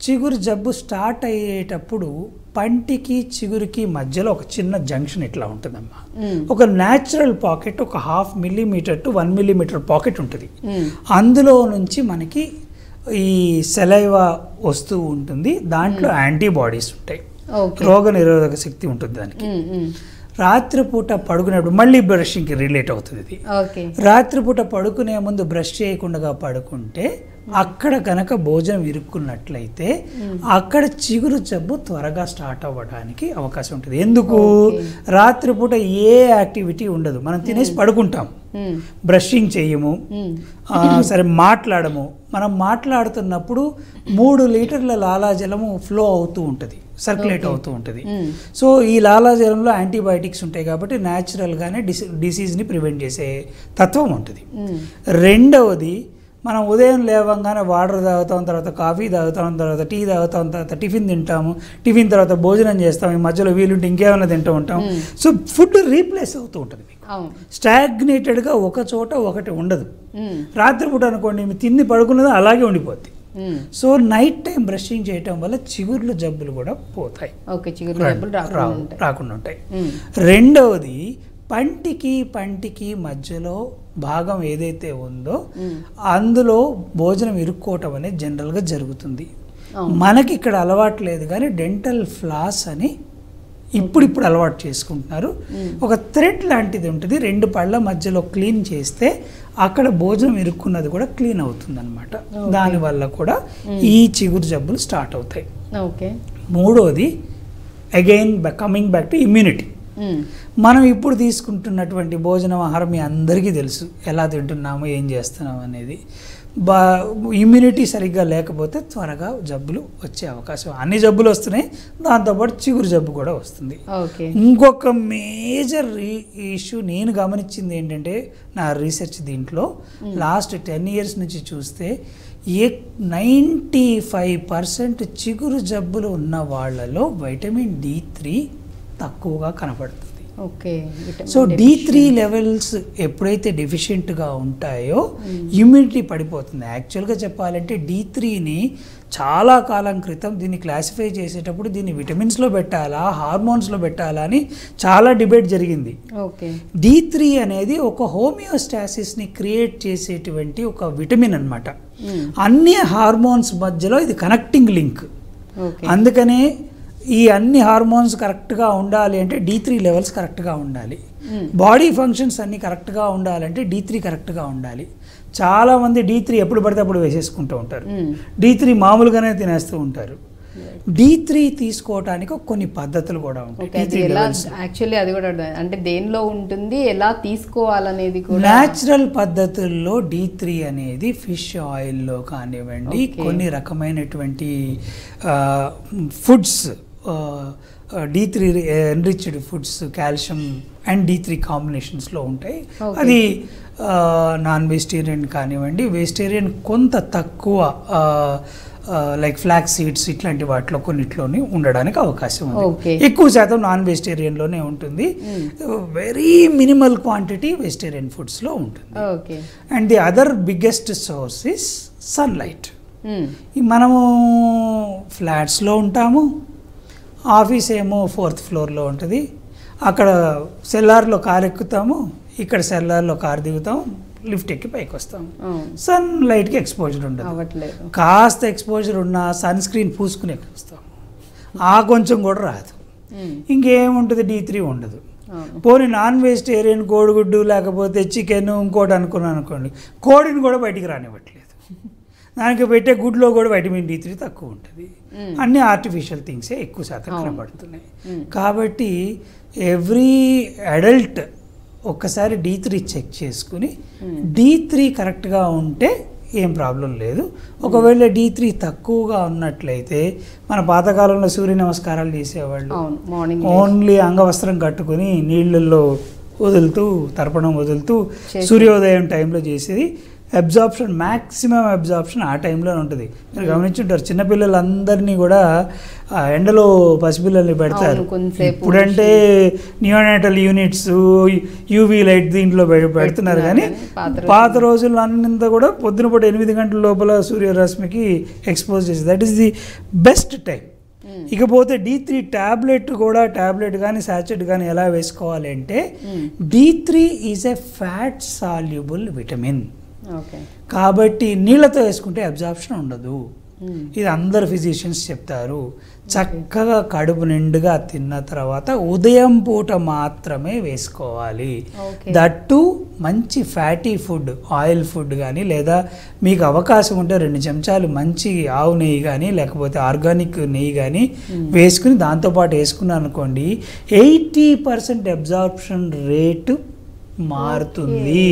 చిగురు జబ్బు స్టార్ట్ అయ్యేటప్పుడు పంటికి చిగురికి మధ్యలో ఒక చిన్న జంక్షన్ ఇట్లా ఉంటుందమ్మా. ఒక న్యాచురల్ పాకెట్, ఒక 0.5 మిల్లీమీటర్ to 1 మిల్లీమీటర్ పాకెట్ ఉంటుంది. అందులో నుంచి మనకి ఈ సెలైవా వస్తూ ఉంటుంది. దాంట్లో యాంటీబాడీస్ ఉంటాయి, రోగ నిరోధక శక్తి ఉంటుంది దానికి. రాత్రిపూట పడుకునేప్పుడు మళ్ళీ బ్రషింగ్కి రిలేట్ అవుతుంది ఇది. రాత్రిపూట పడుకునే ముందు బ్రష్ చేయకుండా పడుకుంటే అక్కడ కనుక భోజనం ఇరుక్కున్నట్లయితే అక్కడ చిగురు జబ్బు త్వరగా స్టార్ట్ అవ్వడానికి అవకాశం ఉంటుంది. ఎందుకు? రాత్రిపూట ఏ యాక్టివిటీ ఉండదు, మనం తినేసి పడుకుంటాం, బ్రషింగ్ చేయము, సరే మాట్లాడము. మనం మాట్లాడుతున్నప్పుడు 3 లీటర్ల లాలాజలము ఫ్లో అవుతూ ఉంటుంది, సర్క్యులేట్ అవుతూ ఉంటుంది. సో ఈ లాలాజలంలో యాంటీబయాటిక్స్ ఉంటాయి కాబట్టి న్యాచురల్గానే డిసీజ్ని ప్రివెంట్ చేసే తత్వం ఉంటుంది. రెండవది, మనం ఉదయం లేవంగానే వాటర్ తాగుతాం, తర్వాత కాఫీ తాగుతాం, తర్వాత టీ తాగుతాం, తర్వాత టిఫిన్ తింటాము, టిఫిన్ తర్వాత భోజనం చేస్తాం, ఈ మధ్యలో వీలుంటే ఇంకేమైనా తింటూ ఉంటాం. సో ఫుడ్ రీప్లేస్ అవుతూ ఉంటుంది, స్టాగ్నేటెడ్గా ఒక చోట ఒకటి ఉండదు. రాత్రిపూట అనుకోండి మీ తిండి పడుకున్నది అలాగే ఉండిపోద్ది. సో నైట్ టైం బ్రషింగ్ చేయటం వల్ల చిగుర్లు జబ్బులు కూడా పోతాయి, రాకుండా ఉంటాయి. రెండవది, పంటికి మధ్యలో భాగం ఏదైతే ఉందో అందులో భోజనం ఇరుక్కోవటం అనేది జనరల్గా జరుగుతుంది. మనకి ఇక్కడ అలవాటు లేదు, కానీ డెంటల్ ఫ్లాస్ అని ఇప్పుడు అలవాటు చేసుకుంటున్నారు. ఒక థ్రెడ్ లాంటిది ఉంటుంది, 2 పళ్ళ మధ్యలో క్లీన్ చేస్తే అక్కడ భోజనం ఇరుక్కున్నది కూడా క్లీన్ అవుతుంది అనమాట. దానివల్ల కూడా ఈ చిగురు జబ్బులు స్టార్ట్ అవుతాయి. మూడోది, again coming back to immunity. మనం ఇప్పుడు తీసుకుంటున్నటువంటి భోజనం ఆహారం మీ అందరికీ తెలుసు, ఎలా తింటున్నాము, ఏం చేస్తున్నాము అనేది. ఇమ్యూనిటీ సరిగ్గా లేకపోతే త్వరగా జబ్బులు వచ్చే అవకాశం, అన్ని జబ్బులు వస్తున్నాయి, దాంతోపాటు చిగురు జబ్బు కూడా వస్తుంది. ఇంకొక మేజర్ ఇష్యూ నేను గమనించింది ఏంటంటే, నా రీసెర్చ్ దీంట్లో లాస్ట్ 10 years నుంచి చూస్తే 95% చిగురు జబ్బులు ఉన్న వాళ్ళలో వైటమిన్ D3 తక్కువగా కనపడుతుంది. ఓకే. సో D3 లెవెల్స్ ఎప్పుడైతే డెఫిషియెంట్గా ఉంటాయో ఇమ్యూనిటీ పడిపోతుంది. యాక్చువల్గా చెప్పాలంటే D3ని చాలా కాలం క్రితం దీన్ని క్లాసిఫై చేసేటప్పుడు దీన్ని విటమిన్స్లో పెట్టాలా హార్మోన్స్లో పెట్టాలా అని చాలా డిబేట్ జరిగింది. ఓకే. D3 అనేది ఒక హోమియోస్టాసిస్ని క్రియేట్ చేసేటువంటి ఒక విటమిన్ అన్నమాట. అన్ని హార్మోన్స్ మధ్యలో ఇది కనెక్టింగ్ లింక్. అందుకనే ఈ అన్ని హార్మోన్స్ కరెక్ట్గా ఉండాలి అంటే D3 లెవెల్స్ కరెక్ట్గా ఉండాలి. బాడీ ఫంక్షన్స్ అన్నీ కరెక్ట్గా ఉండాలంటే D3 కరెక్ట్గా ఉండాలి. చాలామంది D3 ఎప్పుడు పడితే అప్పుడు వేసేసుకుంటూ ఉంటారు. D3 మామూలుగానే తినేస్తూ ఉంటారు. D3 తీసుకోవటానికి కొన్ని పద్ధతులు కూడా ఉంటాయి. యాక్చువల్లీ అది కూడా అంటే దేనిలో ఉంటుంది, ఎలా తీసుకోవాలనేది కూడా న్యాచురల్ పద్ధతుల్లో D3 అనేది ఫిష్ ఆయిల్లో కానివ్వండి, కొన్ని రకమైనటువంటి foods D3 enriched foods calcium and D3 కాంబినేషన్స్లో ఉంటాయి. అది నాన్ వెజిటేరియన్ కానివ్వండి, వెజిటేరియన్ కొంత తక్కువ లైక్ ఫ్లాక్స్ సీడ్స్ ఇట్లాంటి వాటిలో కొన్నిట్లోనే ఉండడానికి అవకాశం ఉంది. ఎక్కువ శాతం నాన్ వెజిటేరియన్లోనే ఉంటుంది. వెరీ మినిమల్ క్వాంటిటీ వెజిటేరియన్ ఫుడ్స్లో ఉంటుంది. And the other biggest source is sunlight. మనము ఫ్లాట్స్లో ఉంటాము, ఆఫీస్ ఏమో 4th ఫ్లోర్లో ఉంటుంది. అక్కడ సెల్లార్లో కార్ ఎక్కుతాము, ఇక్కడ సెల్లార్లో కార్ దిగుతాము, లిఫ్ట్ ఎక్కి పైకి వస్తాము. సన్ లైట్కి ఎక్స్పోజర్ ఉండదు. కాస్త ఎక్స్పోజర్ ఉన్నా సన్ స్క్రీన్ పూసుకుని వస్తాము. ఆ కొంచెం కూడా రాదు. ఇంకేముంటుంది, D3 ఉండదు. పోనీ నాన్ వెజిటేరియన్ కోడిగుడ్డు లేకపోతే చికెన్ ఇంకోటి అనుకోండి, కోడిని కూడా బయటికి రానివ్వట్లేదు. దానికి పెట్టే గుడ్లో కూడా వైటమిన్ D3 తక్కువ ఉంటుంది. అన్ని ఆర్టిఫిషియల్ థింగ్సే ఎక్కువ శాతం కనబడుతున్నాయి. కాబట్టి ఎవ్రీ అడల్ట్ ఒక్కసారి D3 చెక్ చేసుకుని D3 కరెక్ట్గా ఉంటే ఏం ప్రాబ్లం లేదు. ఒకవేళ D3 తక్కువగా ఉన్నట్లయితే మన పాతకాలంలో సూర్య నమస్కారాలు చేసేవాళ్ళు ఓన్లీ అంగవస్త్రం కట్టుకుని నీళ్ళల్లో వదులుతూ తర్పణం వదులుతూ సూర్యోదయం టైంలో చేసేది. అబ్జార్ప్షన్ మ్యాక్సిమం అబ్జార్ప్షన్ ఆ టైంలో ఉంటుంది. మీరు గమనించుంటారు, చిన్నపిల్లలందరినీ కూడా ఎండలో పసిపిల్లల్ని పెడతారు. ఇప్పుడంటే నియోనాటల్ యూనిట్స్, యూవీ లైట్ దీంట్లో పెడుతున్నారు. కానీ పాత రోజుల్లో అన్నంతా కూడా పొద్దున పూట 8 గంటల లోపల సూర్యరశ్మికి ఎక్స్పోజ్ చేసేది. That is the best time. ఇకపోతే D3 ట్యాబ్లెట్ కూడా, ట్యాబ్లెట్ కానీ సాచెట్ కానీ ఎలా వేసుకోవాలి అంటే D3 is a fat soluble vitamin. కాబట్టి నీళ్ళతో వేసుకుంటే అబ్జార్ప్షన్ ఉండదు. ఇది అందరు ఫిజిషియన్స్ చెప్తారు. చక్కగా కడుపు నిండుగా తిన్న తర్వాత ఉదయం పూట మాత్రమే వేసుకోవాలి. దట్టు మంచి ఫ్యాటీ ఫుడ్, ఆయిల్ ఫుడ్ కానీ, లేదా మీకు అవకాశం ఉంటే 2 చెంచాలు మంచి ఆవు నెయ్యి కానీ లేకపోతే ఆర్గానిక్ నెయ్యి కానీ వేసుకుని దాంతోపాటు వేసుకున్నాను అనుకోండి, 80% అబ్జార్ప్షన్ రేటు మారుతుంది.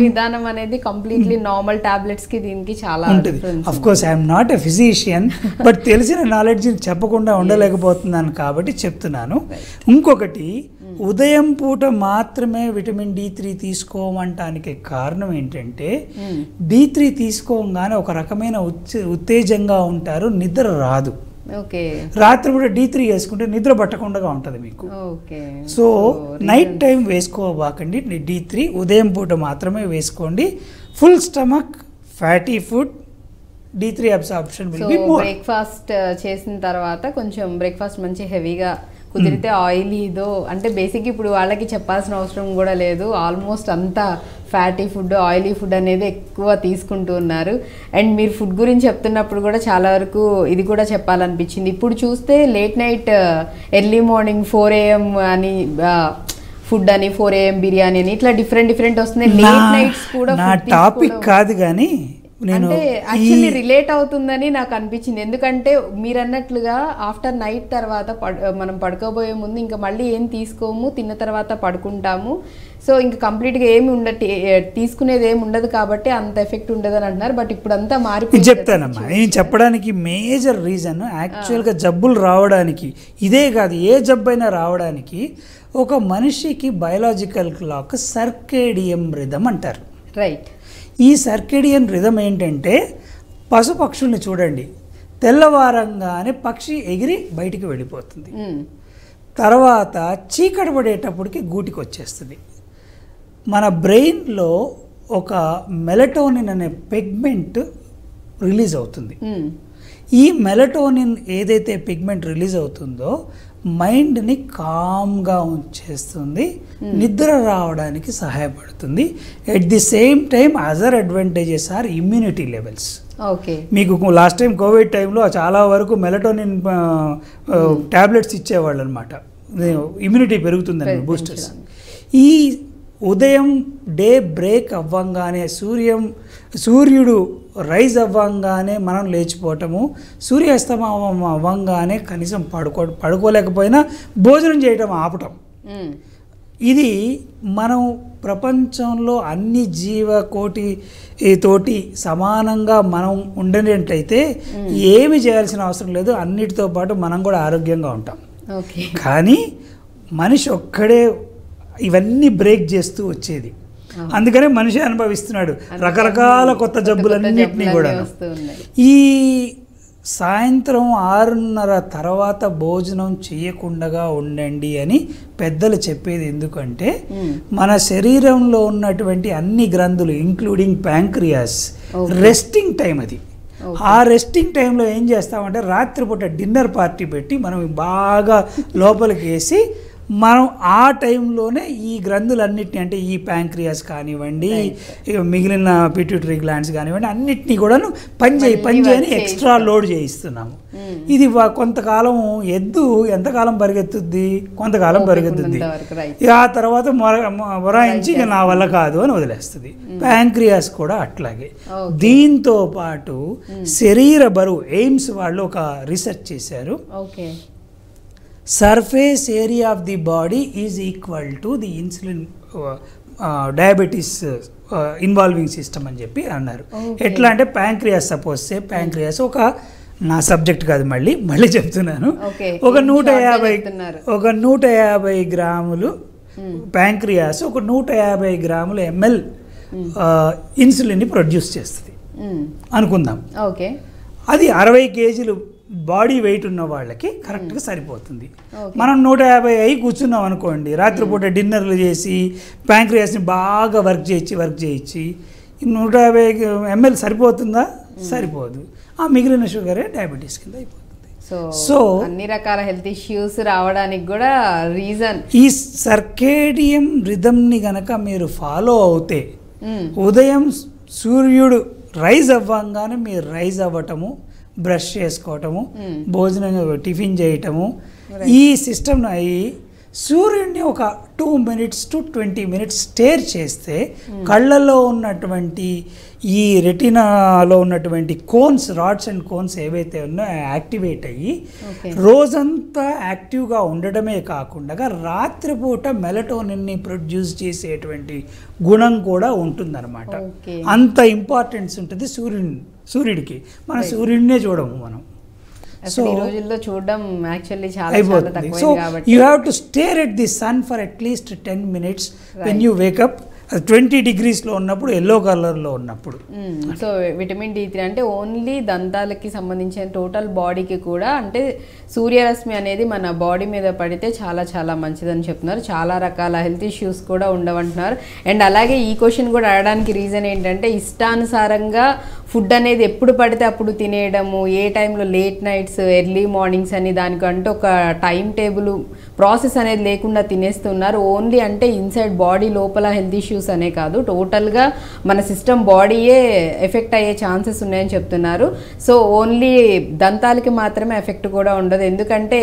విధానం అనేది కంప్లీట్లీ నార్మల్ టాబ్లెట్స్ కి దీనికి చాలా ఉంటుంది. Of course I'm not a physician, but తెలిసిన నాలెడ్జ్ చెప్పకుండా ఉండలేకపోతున్నాను కాబట్టి చెప్తున్నాను. ఇంకొకటి, ఉదయం పూట మాత్రమే విటమిన్ D3 తీసుకోవటానికి కారణం ఏంటంటే D3 తీసుకోగానే ఒక రకమైన ఉత్తేజంగా ఉంటారు, నిద్ర రాదు. రాత్రి కూడా D3 వేసుకుంటే నిద్ర పట్టకుండా ఉంటుంది మీకు. సో నైట్ టైం వేసుకోబాకండి D3, ఉదయం పూట మాత్రమే వేసుకోండి. Full stomach fatty food, D3 absorption will be more. Breakfast చేసిన తర్వాత కొంచెం బ్రేక్ఫాస్ట్ మంచి హెవీగా కుదిరితే ఆయిలీదో, అంటే బేసిక్ ఇప్పుడు వాళ్ళకి చెప్పాల్సిన అవసరం కూడా లేదు, ఆల్మోస్ట్ అంతా ఫ్యాటీ ఫుడ్, ఆయిలీ ఫుడ్ అనేది ఎక్కువ తీసుకుంటూ ఉన్నారు. అండ్ మీరు ఫుడ్ గురించి చెప్తున్నప్పుడు కూడా చాలా వరకు ఇది కూడా చెప్పాలనిపించింది. ఇప్పుడు చూస్తే late night, early morning 4 AM అని ఫుడ్ అని, 4 AM బిర్యానీ అని, ఇట్లా డిఫరెంట్ వస్తున్నాయి. లేట్ నైట్స్ కూడా నా టాపిక్ కాదు కానీ అంటే యాక్చువల్లీ రిలేట్ అవుతుందని నాకు అనిపించింది. ఎందుకంటే మీరు అన్నట్లుగా ఆఫ్టర్ నైట్ తర్వాత మనం పడుకోబోయే ముందు ఇంకా మళ్ళీ ఏం తీసుకోము, తిన్న తర్వాత పడుకుంటాము. సో ఇంకా కంప్లీట్గా ఏమి తీసుకునేది ఏమి ఉండదు కాబట్టి అంత ఎఫెక్ట్ ఉండదు అని అంటున్నారు. బట్ ఇప్పుడు అంతా మారిపోయింది. చెప్తానమ్మా, నేను చెప్పడానికి మేజర్ రీజన్ యాక్చువల్గా జబ్బులు రావడానికి ఇదే కాదు, ఏ జబ్బైనా రావడానికి ఒక మనిషికి బయలాజికల్ క్లాక్ సర్కేడియం రిథమ్ అంటారు. రైట్. ఈ సర్కేడియన్ రిథమ్ ఏంటంటే, పశుపక్షుల్ని చూడండి, తెల్లవారంగానే పక్షి ఎగిరి బయటికి వెళ్ళిపోతుంది. తర్వాత చీకటి పడేటప్పటికి గూటికి వచ్చేస్తుంది. మన బ్రెయిన్లో ఒక మెలటోనిన్ అనే పిగ్మెంట్ రిలీజ్ అవుతుంది. ఈ మెలటోనిన్ ఏదైతే పిగ్మెంట్ రిలీజ్ అవుతుందో మైండ్ని కామ్గా ఉంచేస్తుంది, నిద్ర రావడానికి సహాయపడుతుంది. At the same time other advantages are immunity levels. Okay, మీకు లాస్ట్ టైం కోవిడ్ టైంలో చాలా వరకు మెలటోనిన్ ట్యాబ్లెట్స్ ఇచ్చేవాళ్ళు అనమాట, ఇమ్యూనిటీ పెరుగుతుందని బూస్టర్స్. ఈ ఉదయం డే బ్రేక్ అవ్వంగానే సూర్యుడు రైజ్ అవ్వంగానే మనం లేచిపోవటము, సూర్యాస్తమయం అవ్వంగానే కనీసం పడుకోలేకపోయినా భోజనం చేయటం ఆపటం, ఇది మనం ప్రపంచంలో అన్ని జీవకోటి తోటి సమానంగా మనం ఉండేటట్లయితే ఏమి చేయాల్సిన అవసరం లేదు, అన్నిటితో పాటు మనం కూడా ఆరోగ్యంగా ఉంటాం. కానీ మనిషి ఒక్కడే ఇవన్నీ బ్రేక్ చేస్తూ వచ్చేది, అందుకనే మనిషి అనుభవిస్తున్నాడు రకరకాల కొత్త జబ్బులన్నింటినీ కూడా. ఈ సాయంత్రం 6:30 తర్వాత భోజనం చేయకుండా ఉండండి అని పెద్దలు చెప్పేది ఎందుకంటే మన శరీరంలో ఉన్నటువంటి అన్ని గ్రంథులు ఇంక్లూడింగ్ ప్యాంక్రియాస్ రెస్టింగ్ టైం అది. ఆ రెస్టింగ్ టైంలో ఏం చేస్తామంటే రాత్రిపూట డిన్నర్ పార్టీ పెట్టి మనం బాగా లోపలికి వేసి మనం ఆ టైంలోనే ఈ గ్రంథులన్నిటిని అంటే ఈ ప్యాంక్రియాస్ కానివ్వండి, మిగిలిన పిట్యూటరీ గ్లాండ్స్ కానివ్వండి, అన్నిటినీ కూడాను పని చేయని ఎక్స్ట్రా లోడ్ చేయిస్తున్నాము. ఇది కొంతకాలం ఎద్దు ఎంతకాలం పరిగెత్తుద్ది, కొంతకాలం పరిగెత్తుద్ది, ఆ తర్వాత మొరాయించి ఇక నా వల్ల కాదు అని వదిలేస్తుంది. ప్యాంక్రియాస్ కూడా అట్లాగే. దీంతో పాటు శరీర బరువు ఎయిమ్స్ వాళ్ళు ఒక రీసెర్చ్ చేశారు. Surface area of the body is equal to the insulin diabetes involving system అని చెప్పి అన్నారు. ఎట్లా అంటే ప్యాంక్రియాస్ సపోజ్ ప్యాంక్రియాస్ ఒక నా సబ్జెక్ట్ కాదు, మళ్ళీ చెప్తున్నాను. ఒక 150 గ్రాములు ప్యాంక్రియాస్ ఒక 150 గ్రాముల ఎంఎల్ ఇన్సులిన్ని ప్రొడ్యూస్ చేస్తుంది అనుకుందాం. అది 60 కేజీలు బాడీ వెయిట్ ఉన్న వాళ్ళకి కరెక్ట్గా సరిపోతుంది. మనం 150 అయి కూర్చున్నాం అనుకోండి, రాత్రిపూట డిన్నర్లు చేసి ప్యాంక్రియాస్ని బాగా వర్క్ చేయించి 150 ml సరిపోతుందా? సరిపోదు. ఆ మిగిలిన షుగరే డయాబెటీస్ కింద అయిపోతుంది. సో అన్ని రకాల హెల్త్ ఇష్యూస్ రావడానికి కూడా రీజన్ ఈ సర్కేడియం రిథమ్ని గనక మీరు ఫాలో అవుతే ఉదయం సూర్యుడు రైజ్ అవ్వంగానే మీరు రైజ్ అవ్వటము, బ్రష్ చేసుకోవటము, భోజనం టిఫిన్ చేయటము, ఈ సిస్టమ్ అయ్యి సూర్యుడిని ఒక 2 minutes to 20 minutes స్టేర్ చేస్తే కళ్ళల్లో ఉన్నటువంటి ఈ రెటినాలో ఉన్నటువంటి కోన్స్, రాడ్స్ అండ్ కోన్స్ ఏవైతే ఉన్నాయో యాక్టివేట్ అయ్యి రోజంతా యాక్టివ్గా ఉండడమే కాకుండా రాత్రిపూట మెలటోనిన్ని ప్రొడ్యూస్ చేసేటువంటి గుణం కూడా ఉంటుందన్నమాట. అంత ఇంపార్టెన్స్ ఉంటుంది సూర్యుడికి. మన సూర్యుడినే చూడము మనం. సో ఈ రోజుల్లో చూడడం యాక్చువల్లీ చాలా అయిపోతుంది. So you have to stare at the sun for at least 10 minutes when you wake up. 20 degreesలో ఉన్నప్పుడు, ఎల్లో కలర్లో ఉన్నప్పుడు. సో విటమిన్ D3 అంటే ఓన్లీ దంతాలకి సంబంధించిన టోటల్ బాడీకి కూడా, అంటే సూర్యరశ్మి అనేది మన బాడీ మీద పడితే చాలా చాలా మంచిదని చెప్తున్నారు. చాలా రకాల హెల్త్ ఇష్యూస్ కూడా ఉండవంటున్నారు. అండ్ అలాగే ఈ క్వశ్చన్ కూడా అడగడానికి రీజన్ ఏంటంటే ఇష్టానుసారంగా ఫుడ్ అనేది ఎప్పుడు పడితే అప్పుడు తినేయడము, ఏ టైంలో లేట్ నైట్స్, ఎర్లీ మార్నింగ్స్ అని దానికంటే ఒక టైం టేబుల్ ప్రాసెస్ అనేది లేకుండా తినేస్తున్నారు. ఓన్లీ అంటే ఇన్సైడ్ బాడీ లోపల హెల్త్ ఇష్యూస్ అనే కాదు, టోటల్గా మన సిస్టమ్ బాడీయే ఎఫెక్ట్ అయ్యే ఛాన్సెస్ ఉన్నాయని చెప్తున్నారు. సో ఓన్లీ దంతాలకి మాత్రమే ఎఫెక్ట్ కూడా ఉండదు. ఎందుకంటే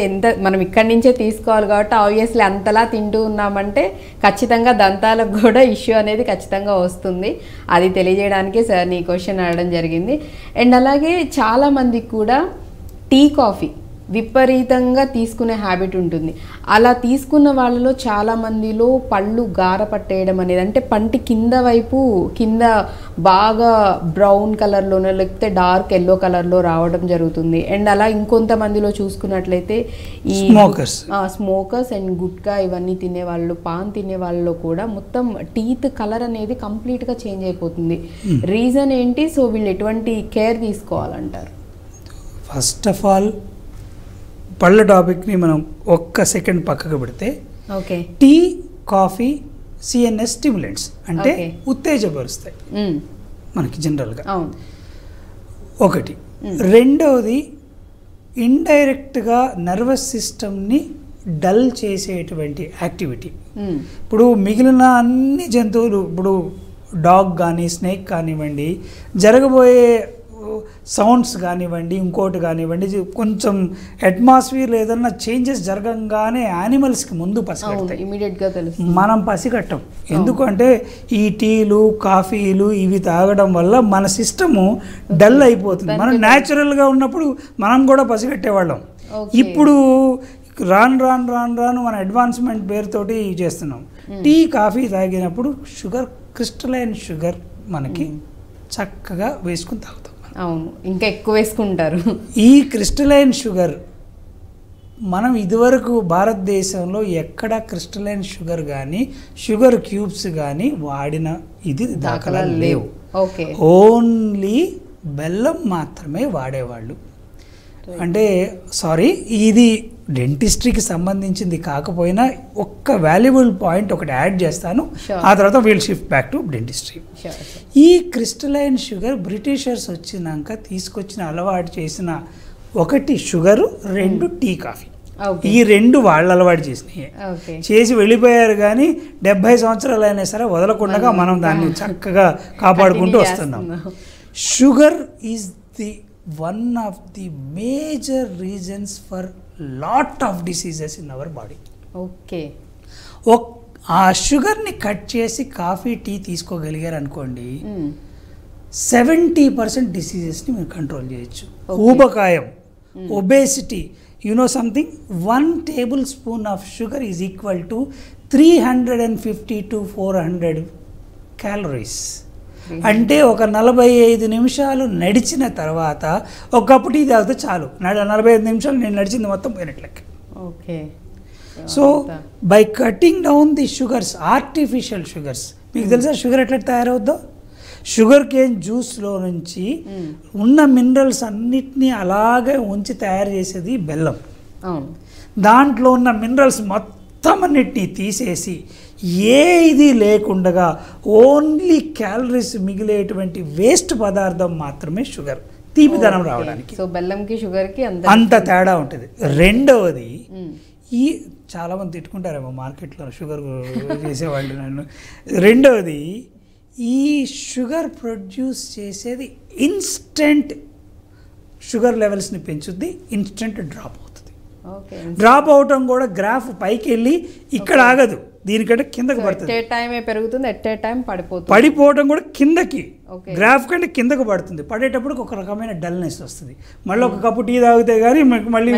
మనం ఇక్కడి నుంచే తీసుకోవాలి కాబట్టి ఆబ్వియస్లీ అంతలా తింటూ ఉన్నామంటే ఖచ్చితంగా దంతాలకు కూడా ఇష్యూ అనేది ఖచ్చితంగా వస్తుంది. అది తెలియజేయడానికే సార్ నీ క్వశ్చన్ అడగడం జరిగింది. అండ్ అలాగే చాలామందికి కూడా టీ, కాఫీ విపరీతంగా తీసుకునే హ్యాబిట్ ఉంటుంది. అలా తీసుకున్న వాళ్ళలో చాలామందిలో పళ్ళు గార పట్టేయడం అనేది, అంటే పంటి కింద బాగా బ్రౌన్ కలర్లోనే లేకపోతే డార్క్ ఎల్లో కలర్లో రావడం జరుగుతుంది. అండ్ అలా ఇంకొంతమందిలో చూసుకున్నట్లయితే ఈ స్మోకర్స్ అండ్ గుట్కా ఇవన్నీ తినేవాళ్ళు, పాన్ తినే వాళ్ళలో కూడా మొత్తం టీత్ కలర్ అనేది కంప్లీట్గా చేంజ్ అయిపోతుంది. రీజన్ ఏంటి? సో వీళ్ళు ఎటువంటి కేర్ తీసుకోవాలంటారు? ఫస్ట్ ఆఫ్ ఆల్ పళ్ళ టాపిక్ని మనం ఒక్క సెకండ్ పక్కకు పెడితే okay tea coffee CNS stimulants అంటే Okay. ఉత్తేజపరుస్తాయి మనకి జనరల్గా. అవును ఒకటి. రెండవది ఇండైరెక్ట్గా నర్వస్ సిస్టమ్ని డల్ చేసేటువంటి యాక్టివిటీ. ఇప్పుడు మిగిలిన అన్ని జంతువులు, ఇప్పుడు డాగ్ కానీ స్నేక్ కానివ్వండి, జరగబోయే సౌండ్స్ కానివ్వండి, ఇంకోటి కానివ్వండి, కొంచెం అట్మాస్ఫియర్ ఏదన్నా చేంజెస్ జరగంగానే యానిమల్స్కి ముందు పసిగడతాయి. ఇమీడియట్గా తెలుసు. మనం పసిగట్టం. ఎందుకంటే ఈ టీలు కాఫీలు ఇవి తాగడం వల్ల మన సిస్టము డల్ అయిపోతుంది. మనం న్యాచురల్గా ఉన్నప్పుడు మనం కూడా పసిగట్టేవాళ్ళం. ఇప్పుడు రాను రాను రాను రాను మన అడ్వాన్స్మెంట్ పేరుతోటి చేస్తున్నాం. టీ కాఫీ తాగినప్పుడు షుగర్, క్రిస్టలైన్ షుగర్ మనకి చక్కగా వేసుకుని తాగుతాం. అవును, ఇంకా ఎక్కువ వేసుకుంటారు. ఈ క్రిస్టలైన్ షుగర్ మనం ఇదివరకు భారతదేశంలో ఎక్కడ క్రిస్టలైన్ షుగర్ కానీ షుగర్ క్యూబ్స్ కానీ వాడిన ఇది దాఖలాలు లేవు. ఓకే, ఓన్లీ బెల్లం మాత్రమే వాడేవాళ్ళు. అంటే సారీ, ఇది డెంటిస్ట్రీకి సంబంధించింది కాకపోయినా ఒక్క వాల్యుబుల్ పాయింట్ ఒకటి యాడ్ చేస్తాను. ఆ తర్వాత we'll shift back to dentistry. ఈ క్రిస్టలైన్ షుగర్ బ్రిటిషర్స్ వచ్చినాక తీసుకొచ్చిన అలవాటు చేసిన ఒకటి షుగరు, రెండు టీ కాఫీ. ఈ రెండు వాళ్ళు అలవాటు చేసినాయి. చేసి వెళ్ళిపోయారు. కానీ 70 సంవత్సరాలు అయినా సరే వదలకుండా మనం దాన్ని చక్కగా కాపాడుకుంటూ వస్తున్నాం. Sugar is the one of the major reasons for lot of diseases in our body. Okay, ఆ షుగర్ని కట్ చేసి కాఫీ టీ తీసుకోగలిగారు అనుకోండి, 70% డిసీజెస్ని మీరు కంట్రోల్ చేయొచ్చు. ఊబకాయం, obesity, you know something, 1 tablespoon of sugar is equal to 350 to 400 calories. అంటే ఒక 45 నిమిషాలు నడిచిన తర్వాత ఒక కప్పు టీ తాగితే చాలు. 45 నిమిషాలు నేను నడిచింది మొత్తం పోయినట్లెక్క. Okay, so by cutting down the sugars, artificial sugars, మీకు తెలుసా షుగర్ ఎట్లా తయారవుద్దో? షుగర్ కేన్ జ్యూస్లో నుంచి ఉన్న మినరల్స్ అన్నిటినీ అలాగే ఉంచి తయారు చేసేది బెల్లం. దాంట్లో ఉన్న మినరల్స్ మొత్తం అన్నిటినీ తీసేసి ఏది లేకుండగా ఓన్లీ క్యాలరీస్ మిగిలేటువంటి వేస్ట్ పదార్థం మాత్రమే షుగర్, తీపిదనం రావడానికి. సో బెల్లంకి షుగర్కి అంత తేడా ఉంటుంది. రెండవది, ఈ చాలామంది తిట్టుకుంటారేమో మార్కెట్లో షుగర్ చేసేవాళ్ళు నన్ను. రెండవది, ఈ షుగర్ ప్రొడ్యూస్ చేసేది ఇన్స్టెంట్ షుగర్ లెవెల్స్ని పెంచుద్ది, ఇన్స్టెంట్ డ్రాప్ అవుతుంది. డ్రాప్ అవటం కూడా గ్రాఫ్ పైకి వెళ్ళి ఇక్కడ ఆగదు, దీనికంటే కిందకి పడుతుంది. పెరుగుతుంది, పడిపోవడం కూడా కిందకి, గ్రాఫ్ కంటే కిందకు పడుతుంది. పడేటప్పుడు ఒక రకమైన డల్నెస్ వస్తుంది. మళ్ళీ ఒక కప్పు టీ తాగితే కానీ మళ్ళీ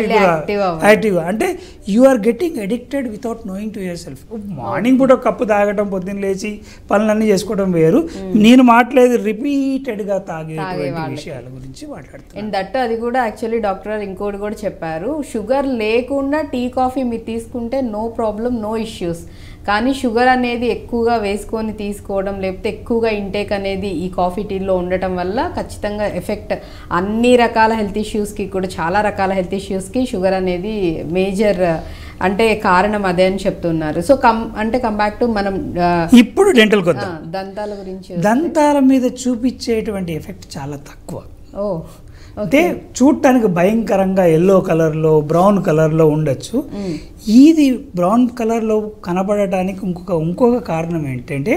యాక్టివ్గా, అంటే you are getting addicted without knowing to yourself. Morning పూట ఒక కప్పు తాగటం, పొద్దున్న లేచి పనులన్నీ చేసుకోవడం వేరు. నేను మాట్లాడేది రిపీటెడ్గా తాగేటువంటి విషయాల గురించి మాట్లాడుతాను. దట్ అది కూడా యాక్చువల్లీ డాక్టర్ ఇంకోటి కూడా చెప్పారు, షుగర్ లేకుండా టీ కాఫీ మీరు తీసుకుంటే నో ప్రాబ్లం, నో ఇష్యూస్. కానీ షుగర్ అనేది ఎక్కువగా వేసుకొని తీసుకోవడం, లేకపోతే ఎక్కువగా ఇంటేక్ అనేది ఈ కాఫీ టీలో ఉండటం వల్ల ఖచ్చితంగా ఎఫెక్ట్ అన్ని రకాల హెల్త్ ఇష్యూస్కి కూడా, చాలా రకాల హెల్త్ ఇష్యూస్కి షుగర్ అనేది మేజర్ అంటే కారణం అదే అని చెప్తున్నారు. సో కమ్ బ్యాక్ టు మనం ఇప్పుడు డెంటల్ కొద్దాం. దంతాల గురించి, దంతాల మీద చూపించేటువంటి ఎఫెక్ట్ చాలా తక్కువ. అంటే చూడటానికి భయంకరంగా ఎల్లో కలర్లో, బ్రౌన్ కలర్లో ఉండొచ్చు. ఇది బ్రౌన్ కలర్లో కనపడటానికి ఇంకొక కారణం ఏంటంటే,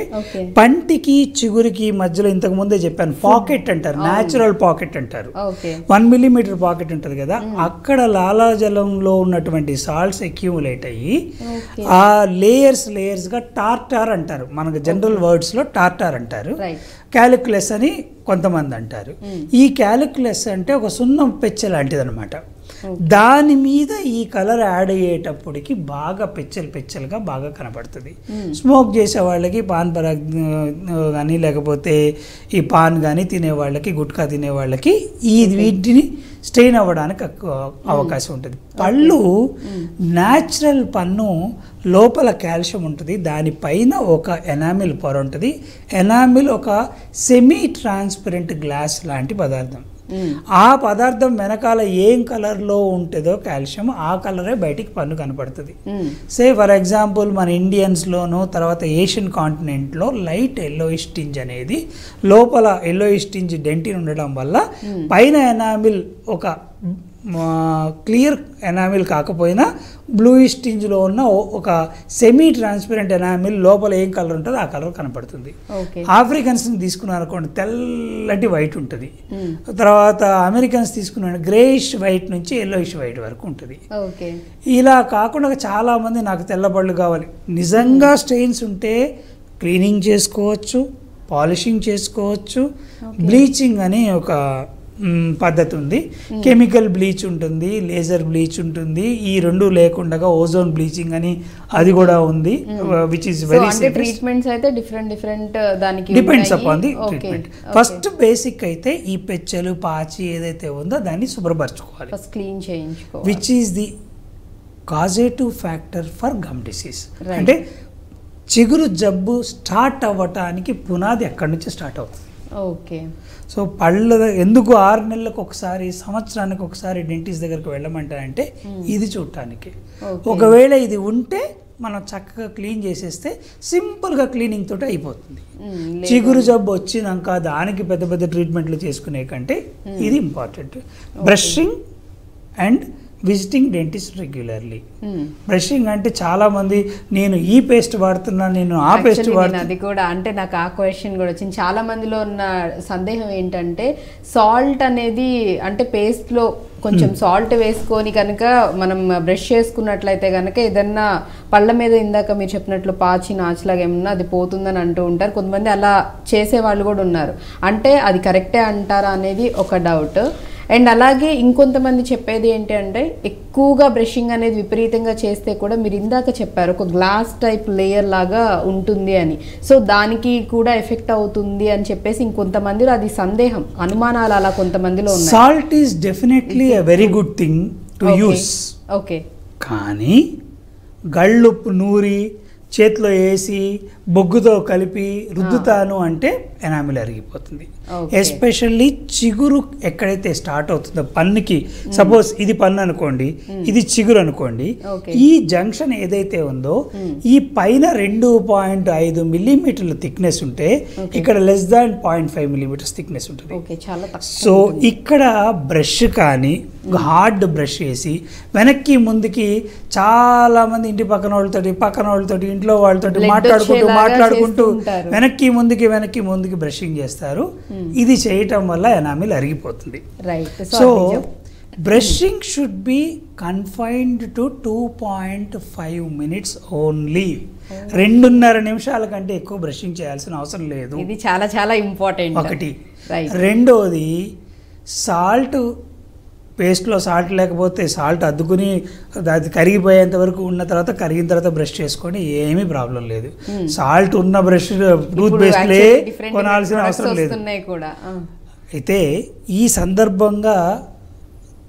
పంటికి చిగురికి మధ్యలో ఇంతకు ముందే చెప్పాను పాకెట్ అంటారు, న్యాచురల్ పాకెట్ అంటారు. 1 millimeter పాకెట్ ఉంటుంది కదా, అక్కడ లాలాజలంలో ఉన్నటువంటి సాల్ట్స్ అక్యూములేట్ అయ్యి ఆ లేయర్స్గా టార్టార్ అంటారు. మనకు జనరల్ వర్డ్స్లో టార్టార్ అంటారు. క్యాలిక్యులస్ అని కొంతమంది అంటారు. ఈ క్యాలిక్యులస్ అంటే ఒక సున్నం పెచ్చ లాంటిది అనమాట. దాని మీద ఈ కలర్ యాడ్ అయ్యేటప్పటికి బాగా పెచ్చలుగా బాగా కనపడుతుంది. స్మోక్ చేసే వాళ్ళకి, పాన్ పరాగ్ కానీ లేకపోతే ఈ పాన్ కానీ తినేవాళ్ళకి, గుట్కా తినేవాళ్ళకి వీటిని స్ట్రెయిన్ అవ్వడానికి అవకాశం ఉంటుంది. పళ్ళు న్యాచురల్ పన్ను లోపల కాల్షియం ఉంటుంది, దానిపైన ఒక ఎనామిల్ పొర ఉంటుంది. ఎనామిల్ ఒక సెమీ ట్రాన్స్పరెంట్ గ్లాస్ లాంటి పదార్థం. ఆ పదార్థం వెనకాల ఏం కలర్లో ఉంటుందో కాల్షియం ఆ కలరే బయటికి పన్ను కనపడుతుంది. సే ఫర్ ఎగ్జాంపుల్ మన ఇండియన్స్లోను తర్వాత ఏషియన్ కాంటినెంట్లో లైట్ ఎల్లోయిష్ టింజ్ అనేది లోపల ఎల్లోయిష్ టింజ్ డెంటిన్ ఉండడం వల్ల పైన ఎనామిల్ ఒక క్లియర్ ఎనామిల్ కాకపోయినా బ్లూయిష్ టింజ్లో ఉన్న ఒక సెమీ ట్రాన్స్పరెంట్ ఎనామిల్ లోపల ఏం కలర్ ఉంటుందో ఆ కలర్ కనపడుతుంది. ఆఫ్రికన్స్ని తీసుకున్నారు అనుకోండి తెల్లటి వైట్ ఉంటుంది, తర్వాత అమెరికన్స్ తీసుకున్నాను గ్రేయిష్ వైట్ నుంచి ఎల్లోయిష్ వైట్ వరకు ఉంటుంది. ఇలా కాకుండా చాలామంది నాకు తెల్లబళ్ళు కావాలి, నిజంగా స్టెయిన్స్ ఉంటే క్లీనింగ్ చేసుకోవచ్చు, పాలిషింగ్ చేసుకోవచ్చు. బ్లీచింగ్ అని ఒక పద్ధతి ఉంది, కెమికల్ బ్లీచ్ ఉంటుంది, లేజర్ బ్లీచ్ ఉంటుంది, ఈ రెండు లేకుండా ఓజోన్ బ్లీచింగ్ అని అది కూడా ఉంది, విచ్ ఇస్ వెరీ ట్రీట్మెంట్స్ అయితే డిఫరెంట్ దానికి depends upon the treatment. First basic అయితే ఈ పెచ్చలు పాచి ఏదైతే ఉందో దాన్ని శుభ్రపరచుకోవాలి, క్లీన్ చేయించుకోవాలి, which is the causative factor for gum disease. అంటే చిగురు జబ్బు స్టార్ట్ అవ్వటానికి పునాది ఎక్కడి నుంచి స్టార్ట్ అవుతుంది. ఓకే, సో పళ్ళ ఎందుకు 6 నెలలకు ఒకసారి సంవత్సరానికి ఒకసారి డెంటిస్ట్ దగ్గరికి వెళ్ళమంటారంటే ఇది చూడటానికి. ఒకవేళ ఇది ఉంటే మనం చక్కగా క్లీన్ చేసేస్తే సింపుల్గా క్లీనింగ్ తోటి అయిపోతుంది. చిగురు జబ్బు వచ్చినాక దానికి పెద్ద పెద్ద ట్రీట్మెంట్లు చేసుకునే కంటే ఇది important. Brushing and visiting dentist regularly. Brushing అంటే చాలా మంది నేను ఈ పేస్ట్ వాడుతున్నాను, నేను ఆ పేస్ట్ వాడుతున్నాను, అది కూడా అంటే నాకు ఆ క్వశ్చన్ కూడా వచ్చింది. చాలా మందిలో ఉన్న సందేహం ఏంటంటే సాల్ట్ అనేది అంటే పేస్ట్లో కొంచెం సాల్ట్ వేసుకొని కనుక మనం బ్రష్ చేసుకున్నట్లయితే కనుక ఏదన్నా పళ్ళ మీద ఇందాక మీరు చెప్పినట్లు పాచి నాచులాగా ఏమన్నా అది పోతుందని అంటూ ఉంటారు. కొంతమంది అలా చేసే వాళ్ళు కూడా ఉన్నారు. అంటే అది కరెక్టే అంటారా అనేది ఒక డౌట్. అండ్ అలాగే ఇంకొంతమంది చెప్పేది ఏంటి అంటే ఎక్కువగా బ్రషింగ్ అనేది విపరీతంగా చేస్తే కూడా మీరు ఇందాక చెప్పారు ఒక గ్లాస్ టైప్ లేయర్ లాగా ఉంటుంది అని, సో దానికి కూడా ఎఫెక్ట్ అవుతుంది అని చెప్పేసి ఇంకొంతమందిలో అది సందేహం, అనుమానాలు అలా కొంతమందిలో ఉన్నాయి. Salt is definitely a very good thing to use. Okay, కానీ గళ్ళుప్పు నూరి చేతిలో వేసి బొగ్గుతో కలిపి రుద్దుతాను అంటే ఎనామిల్ అరిగిపోతుంది. ఎస్పెషల్లీ చిగురు ఎక్కడైతే స్టార్ట్ అవుతుందో పన్నుకి, సపోజ్ ఇది పన్ను అనుకోండి, ఇది చిగురు అనుకోండి, ఈ జంక్షన్ ఏదైతే ఉందో ఈ పైన 2.5 మిల్లీమీటర్ల థిక్నెస్ ఉంటే ఇక్కడ లెస్ దాన్ 0.5 మిల్లీమీటర్స్ థిక్నెస్ ఉంటుంది. సో ఇక్కడ బ్రష్ కానీ హార్డ్ బ్రష్ వేసి వెనక్కి ముందుకి చాలా మంది ఇంటి పక్కన వాళ్ళతోటి ఇంట్లో వాళ్ళతోటి మాట్లాడుకుంటూ వెనక్కి ముందుకి బ్రషింగ్ చేస్తారు. ఇది చేయటం వల్ల ఎనామిల్ అరిగిపోతుంది. So brushing should be confined to 2.5 minutes only. 2.5 నిమిషాల కంటే ఎక్కువ బ్రషింగ్ చేయాల్సిన అవసరం లేదు. ఇది చాలా చాలా ఇంపార్టెంట్ ఒకటి. రెండోది సాల్ట్ పేస్ట్లో సాల్ట్ లేకపోతే సాల్ట్ అద్దుకుని అది కరిగిపోయేంత వరకు ఉన్న తర్వాత కరిగిన తర్వాత బ్రష్ చేసుకొని ఏమీ ప్రాబ్లం లేదు. సాల్ట్ ఉన్న బ్రష్ టూత్ పేస్ట్లే కొనాల్సిన అవసరం లేదు. అయితే ఈ సందర్భంగా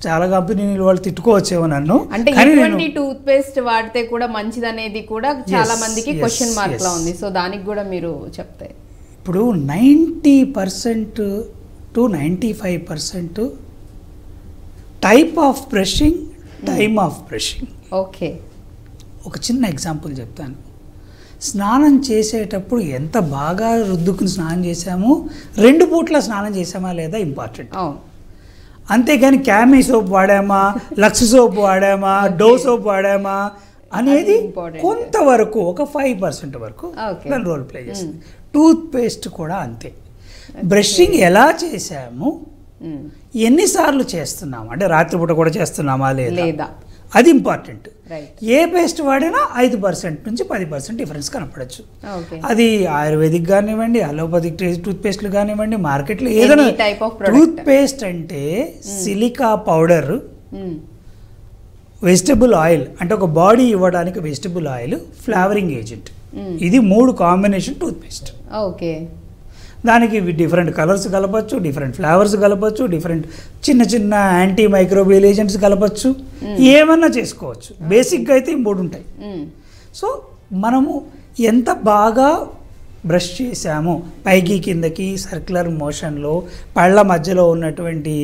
చాలా కంపెనీలు వాళ్ళు తిట్టుకోవచ్చేమో నన్ను, అంటే టూత్ పేస్ట్ వాడితే కూడా మంచిది అనేది కూడా చాలా మందికి క్వశ్చన్ మార్క్ లా ఉంది. సో దానికి కూడా మీరు చెప్తే ఇప్పుడు 90% to 95% type of brushing, time of brushing. Okay, ఒక చిన్న ఎగ్జాంపుల్ చెప్తాను. స్నానం చేసేటప్పుడు ఎంత బాగా రుద్దుకుని స్నానం చేసాము, 2 పూట్ల స్నానం చేసామా లేదా ఇంపార్టెంట్. అంతేగాని క్యామీ సోప్ వాడామా, లక్స్ సోప్ వాడామా, డో సోప్ వాడామా అనేది కొంతవరకు ఒక 5% వరకు దాని రోల్ ప్లే చేస్తుంది. టూత్ పేస్ట్ కూడా అంతే. బ్రషింగ్ ఎలా చేసాము, ఎన్నిసార్లు చేస్తున్నాము, అంటే రాత్రిపూట కూడా చేస్తున్నామా లేదా అది ఇంపార్టెంట్. ఏ పేస్ట్ వాడినా 5% నుంచి 10% డిఫరెన్స్ కనపడచ్చు. అది ఆయుర్వేదిక్ కానివ్వండి, అలోపతిక్ టూత్ పేస్ట్లు కానివ్వండి, మార్కెట్లో ఏదైనా టూత్ పేస్ట్ అంటే సిలికా పౌడర్, వెజిటబుల్ ఆయిల్ అంటే ఒక బాడీ ఇవ్వడానికి వెజిటబుల్ ఆయిల్, ఫ్లేవరింగ్ ఏజెంట్, ఇది 3 కాంబినేషన్ టూత్ పేస్ట్. ఓకే, దానికి డిఫరెంట్ కలర్స్ కలపచ్చు, డిఫరెంట్ ఫ్లేవర్స్ కలపచ్చు, డిఫరెంట్ చిన్న చిన్న యాంటీ మైక్రోబియల్ ఏజెంట్స్ కలపచ్చు, ఏమన్నా చేసుకోవచ్చు. బేసిక్గా అయితే ఈ 3 ఉంటాయి. సో మనము ఎంత బాగా బ్రష్ చేసాము పైకి కిందకి సర్క్యులర్ మోషన్లో పళ్ళ మధ్యలో ఉన్నటువంటి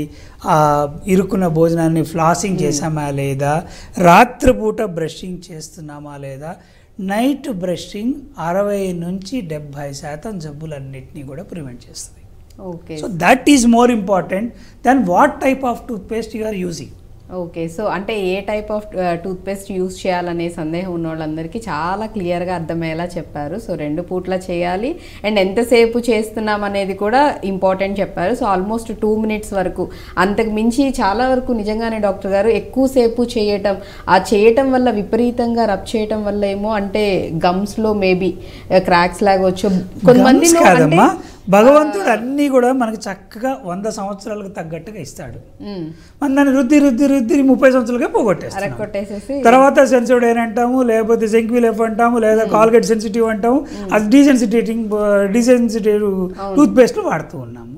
ఇరుక్కున్న భోజనాన్ని ఫ్లాసింగ్ చేసామా లేదా, రాత్రిపూట బ్రషింగ్ చేస్తున్నామా లేదా, నైట్ బ్రషింగ్ 60 నుంచి 70% జబ్బులన్నిటినీ కూడా ప్రివెంట్ చేస్తుంది. Okay, so that is more important than what type of toothpaste you are using. Okay, so అంటే ఏ టైప్ ఆఫ్ టూత్పేస్ట్ యూస్ చేయాలనే సందేహం ఉన్న వాళ్ళందరికీ చాలా క్లియర్గా అర్థమయ్యేలా చెప్పారు. సో 2 పూట్ల చేయాలి అండ్ ఎంతసేపు చేస్తున్నాం అనేది కూడా ఇంపార్టెంట్ చెప్పారు. సో ఆల్మోస్ట్ 2 minutes వరకు, అంతకు మించి చాలా వరకు నిజంగానే డాక్టర్ గారు ఎక్కువసేపు చేయటం వల్ల విపరీతంగా రబ్ చేయటం వల్ల ఏమో అంటే గమ్స్లో మేబీ క్రాక్స్ లాగా వచ్చి కొంతమంది భగవంతుడు అన్నీ కూడా మనకి చక్కగా 100 సంవత్సరాలకు తగ్గట్టుగా ఇస్తాడు. మన దాన్ని రుద్ది 30 సంవత్సరాలుగా పోగొట్టేస్తాం. తర్వాత సెన్సిటివ్ అంటాము, లేకపోతే సెంక్విల్ ఎఫ్ అంటాము, లేదా కాల్గేట్ సెన్సిటివ్ అంటాము. అది డీసెన్సిటివ్ టూత్ పేస్ట్ వాడుతూ ఉన్నాము.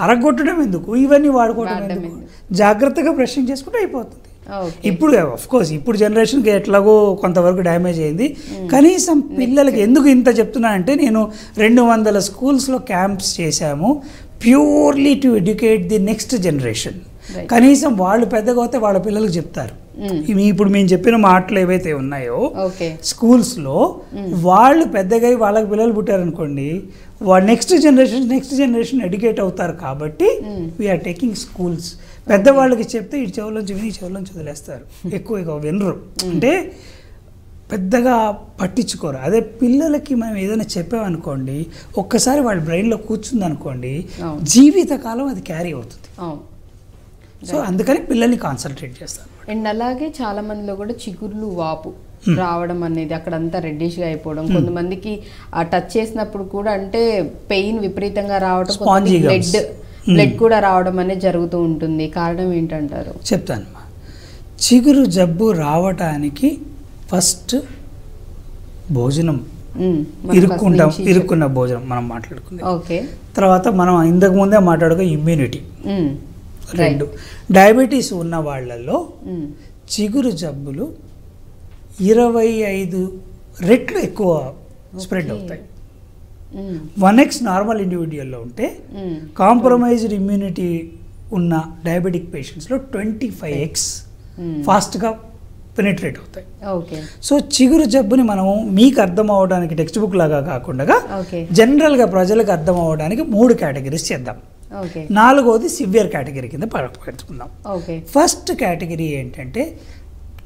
అరగొట్టడం ఎందుకు, ఇవన్నీ వాడుకోవడం ఎందుకు, జాగ్రత్తగా బ్రషింగ్ చేసుకుంటే అయిపోతుంది. ఇప్పుడు కోర్స్ ఇప్పుడు జనరేషన్కి ఎట్లాగో కొంతవరకు డ్యామేజ్ అయింది. కనీసం పిల్లలకి ఎందుకు ఇంత చెప్తున్నానంటే, నేను 200 స్కూల్స్లో క్యాంప్స్ చేశాము purely to educate the next generation. కనీసం వాళ్ళు పెద్దగా అయితే వాళ్ళ పిల్లలకు చెప్తారు. ఇప్పుడు మేము చెప్పిన మాటలు ఏవైతే ఉన్నాయో స్కూల్స్లో వాళ్ళు పెద్దగా వాళ్ళకి పిల్లలు పుట్టారనుకోండి, నెక్స్ట్ జనరేషన్ ఎడ్యుకేట్ అవుతారు. కాబట్టి వీఆర్ టేకింగ్ స్కూల్స్. పెద్దవాళ్ళకి చెప్తే ఈ చెవులోంచి విని చెవులోంచి వదిలేస్తారు, ఎక్కువగా వినరు, అంటే పెద్దగా పట్టించుకోరు. అదే పిల్లలకి మనం ఏదైనా చెప్పామనుకోండి, ఒక్కసారి వాళ్ళ బ్రెయిన్లో కూర్చుంది అనుకోండి, జీవితకాలం అది క్యారీ అవుతుంది. సో అందుకని పిల్లల్ని కాన్సన్ట్రేట్ చేస్తారు. అండ్ అలాగే చాలా మందిలో కూడా చిగుర్లు వాపు రావడం అనేది, అక్కడంతా రెడ్డిష్గా అయిపోవడం, కొంతమందికి ఆ టచ్ చేసినప్పుడు కూడా అంటే పెయిన్ విపరీతంగా రావడం, బ్లడ్ కూడా రావడం అనేది జరుగుతూ ఉంటుంది. కారణం ఏంటంటారు? చెప్తానమ్మా. చిగురు జబ్బు రావటానికి ఫస్ట్ భోజనం, ఇరుక్కున్న భోజనం మనం మాట్లాడుకుందాం. ఓకే, తర్వాత మనం ఇంతకు ముందే మాట్లాడుకో ఇమ్యూనిటీ. 2 డయాబెటీస్ ఉన్న వాళ్ళల్లో చిగురు జబ్బులు 25 రెట్లు ఎక్కువ స్ప్రెడ్ అవుతాయి. 1x నార్మల్ ఇండివిజువల్లో ఉంటే కాంప్రమైజ్డ్ ఇమ్యూనిటీ ఉన్న డయాబెటిక్ పేషెంట్స్లో 25x ఫాస్ట్గా పెనిట్రేట్ అవుతాయి. సో చిగురు జబ్బుని మనము మీకు అర్థం అవ్వడానికి టెక్స్ట్ బుక్ లాగా కాకుండా జనరల్గా ప్రజలకు అర్థం అవ్వడానికి 3 కేటగిరీస్ చేద్దాం. 4వది సివియర్ కేటగిరీ కింద పెట్టుకుందాం. ఫస్ట్ కేటగిరీ ఏంటంటే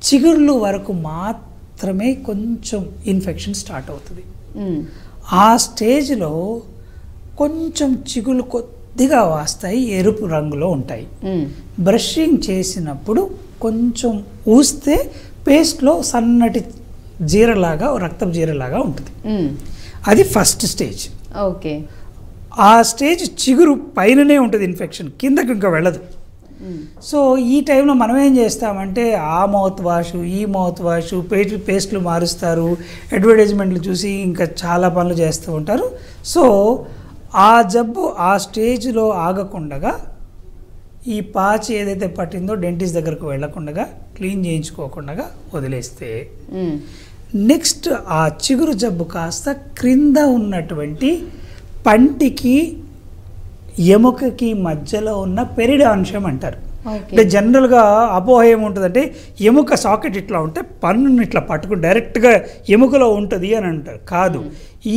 చిగుర్లు వరకు మాత్రమే కొంచెం ఇన్ఫెక్షన్ స్టార్ట్ అవుతుంది. ఆ స్టేజ్లో కొంచెం చిగుళ్ళు కొద్దిగా వాస్తాయి, ఎరుపు రంగులో ఉంటాయి. బ్రషింగ్ చేసినప్పుడు కొంచెం ఊస్తే పేస్ట్లో సన్నటి జీరలాగా, రక్తపు జీరలాగా ఉంటుంది. అది ఫస్ట్ స్టేజ్. ఓకే, ఆ స్టేజ్ చిగురు పైననే ఉంటుంది, ఇన్ఫెక్షన్ కిందకి ఇంకా వెళ్ళదు. సో ఈ టైంలో మనం ఏం చేస్తామంటే ఆ మౌత్ వాష్, ఈ మౌత్ వాష్, పేస్ట్లు మారుస్తారు, అడ్వర్టైజ్మెంట్లు చూసి ఇంకా చాలా పనులు చేస్తూ ఉంటారు. సో ఆ జబ్బు ఆ స్టేజ్లో ఆగకుండా, ఈ పాచి ఏదైతే పట్టిందో డెంటిస్ట్ దగ్గరకు వెళ్ళకుండా, క్లీన్ చేయించుకోకుండా వదిలేస్తే నెక్స్ట్ ఆ చిగురు జబ్బు కాస్త క్రింద ఉన్నటువంటి పంటికి ఎముకకి మధ్యలో ఉన్న పెరిడాన్షియం అంటారు. అంటే జనరల్గా అపోహ ఏముంటుందంటే ఎముక సాకెట్ ఇట్లా ఉంటే పన్నుని ఇట్లా పట్టుకుని డైరెక్ట్గా ఎముకలో ఉంటుంది అని అంటారు. కాదు,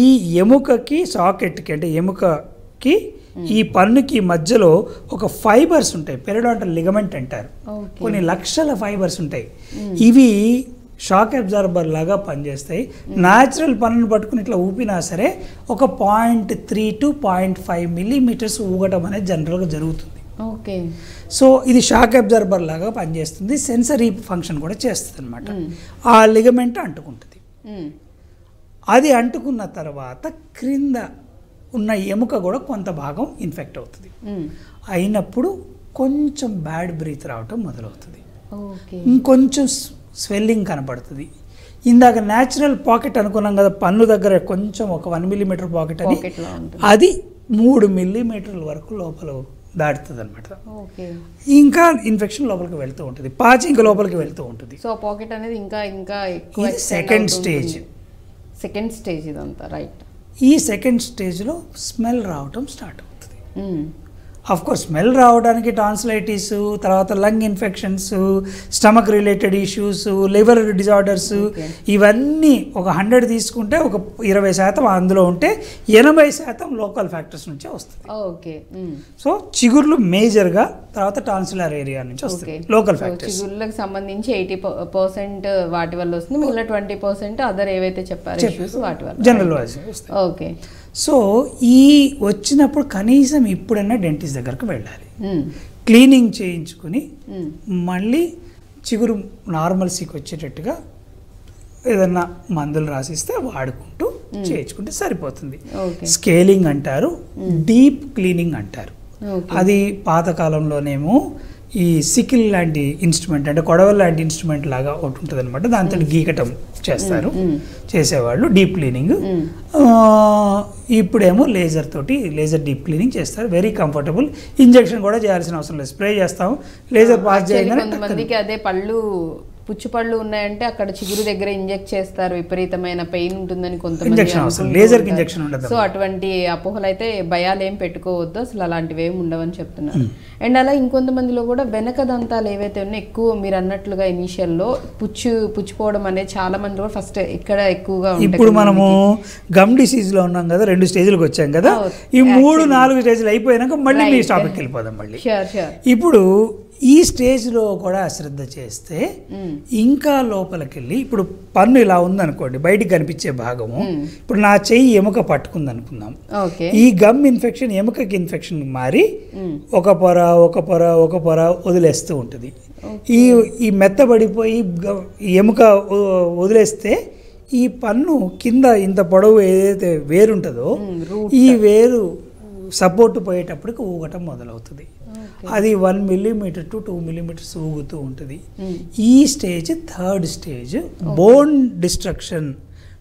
ఈ ఎముకకి సాకెట్కి అంటే ఎముకకి ఈ పన్నుకి మధ్యలో ఒక ఫైబర్స్ ఉంటాయి, పెరిడాంటల్ లిగమెంట్ అంటారు. కొన్ని లక్షల ఫైబర్స్ ఉంటాయి. ఇవి షాక్ అబ్జార్బర్ లాగా పనిచేస్తాయి. న్యాచురల్ పన్నును పట్టుకుని ఇట్లా ఊపినా సరే ఒక 0.3 to 0.5 మిల్లీమీటర్స్ ఊగటం అనేది జనరల్గా జరుగుతుంది. ఓకే, సో ఇది షాక్ అబ్జార్బర్ లాగా పనిచేస్తుంది, సెన్సరీ ఫంక్షన్ కూడా చేస్తుంది అనమాట. ఆ లిగమెంట్ అంటుకుంటుంది. అది అంటుకున్న తర్వాత క్రింద ఉన్న ఎముక కూడా కొంత భాగం ఇన్ఫెక్ట్ అవుతుంది. అయినప్పుడు కొంచెం బ్యాడ్ బ్రీత్ రావటం మొదలవుతుంది, ఇంకొంచెం స్వెల్లింగ్ కనపడుతుంది. ఇందాక న్యాచురల్ పాకెట్ అనుకున్నాం కదా, పన్ను దగ్గర కొంచెం ఒక 1 మిల్లీమీటర్ పాకెట్ అని, అది 3 మిల్లీమీటర్ల వరకు లోపల దాటుతుంది అనమాట. ఇంకా ఇన్ఫెక్షన్ లోపలికి వెళ్తూ ఉంటుంది, పాచి ఇంకా లోపలికి వెళ్తూ ఉంటుంది. సో పాకెట్ అనేది ఇంకా సెకండ్ స్టేజ్ ఇదంతా రైట్. ఈ సెకండ్ స్టేజ్లో స్మెల్ రావటం స్టార్ట్ అవుతుంది. ఆఫ్ కోర్స్ స్మెల్ రావడానికి టాన్సిలైటిస్, తర్వాత lung infections, stomach related issues, liver disorders, ఇవన్నీ ఒక 100 తీసుకుంటే ఒక 20% అందులో ఉంటే 80% లోకల్ ఫ్యాక్టర్స్ నుంచే వస్తుంది. ఓకే. సో చిగుర్లు మేజర్గా, తర్వాత టాన్సిలర్ ఏరియా నుంచి వస్తుంది లోకల్ ఫ్యాక్టర్స్. చిగుర్లకు సంబంధించి 80% వాటి వల్ల వస్తుంది, మిగిలిన 20% అదర్ ఏవైతే చెప్పారు ఇష్యూస్ వాటి వల్ల జనరల్ వైజ్ వస్తుంది. ఓకే. సో ఈ వచ్చినప్పుడు కనీసం ఇప్పుడైనా డెంటిస్ట్ దగ్గరకు వెళ్ళాలి, క్లీనింగ్ చేయించుకుని మళ్ళీ చిగురు నార్మల్సీకి వచ్చేటట్టుగా ఏదన్నా మందులు రాసిస్తే వాడుకుంటూ చేయించుకుంటే సరిపోతుంది. స్కేలింగ్ అంటారు, డీప్ క్లీనింగ్ అంటారు. అది పాతకాలంలోనేమో ఈ సికిల్ లాంటి ఇన్స్ట్రుమెంట్ అంటే కొడవల్ లాంటి ఇన్స్ట్రుమెంట్ లాగా ఒకటి ఉంటుంది అనమాట, దాంతో గీకటం చేస్తారు చేసేవాళ్ళు డీప్ క్లీనింగ్. ఇప్పుడేమో లేజర్ డీప్ క్లీనింగ్ చేస్తారు, వెరీ కంఫర్టబుల్. ఇంజెక్షన్ కూడా చేయాల్సిన అవసరం లేదు, స్ప్రే చేస్తాం, లేజర్ పాస్ చేయగానే. కొంతమందికి అదే పళ్ళు పుచ్చుపళ్ళు ఉన్నాయంటే అక్కడ చిగురు దగ్గర ఇంజెక్ట్ చేస్తారు, విపరీతమైన పెయిన్ ఉంటుందని కొంతమంది. సో అటువంటి అపోహలు అయితే భయాలు ఏం పెట్టుకోవద్దు, అసలు అలాంటివి ఏమి ఉండవని చెప్తున్నారు. అండ్ అలా ఇంకొంతమందిలో కూడా వెనక దంతాలు ఏవైతే ఉన్నాయో ఎక్కువ మీరు అన్నట్లుగా ఇనీషియల్లో పుచ్చిపోవడం అనేది చాలా మంది కూడా ఫస్ట్ ఇక్కడ ఎక్కువగా ఉంటుంది. ఇప్పుడు మనము గమ్ డిసీజ్ లో ఉన్నాం కదా, 2 స్టేజ్లకు వచ్చాం కదా, ఈ 3-4 స్టేజ్లు అయిపోయినాక మళ్ళీ మీ టాపిక్ వెళ్ళిపోదాం. మళ్ళీ ఇప్పుడు ఈ స్టేజ్లో కూడా అశ్రద్ధ చేస్తే ఇంకా లోపలికి వెళ్ళి, ఇప్పుడు పన్ను ఇలా ఉందనుకోండి, బయటికి కనిపించే భాగము, ఇప్పుడు నా చెయ్యి ఎముక పట్టుకుంది అనుకుందాం, ఈ గమ్ ఇన్ఫెక్షన్ ఎముకకి ఇన్ఫెక్షన్ మారి ఒక పొర వదిలేస్తూ ఉంటుంది. ఈ మెత్తబడిపోయి ఎముక వదిలేస్తే ఈ పన్ను కింద ఇంత పొడవు ఏదైతే వేరుంటుందో ఈ వేరు సపోర్ట్ పోయేటప్పటికి ఊగటం మొదలవుతుంది. అది 1 millimeter to 2 millimeters ఊగుతూ ఉంటుంది. ఈ stage third stage, bone destruction.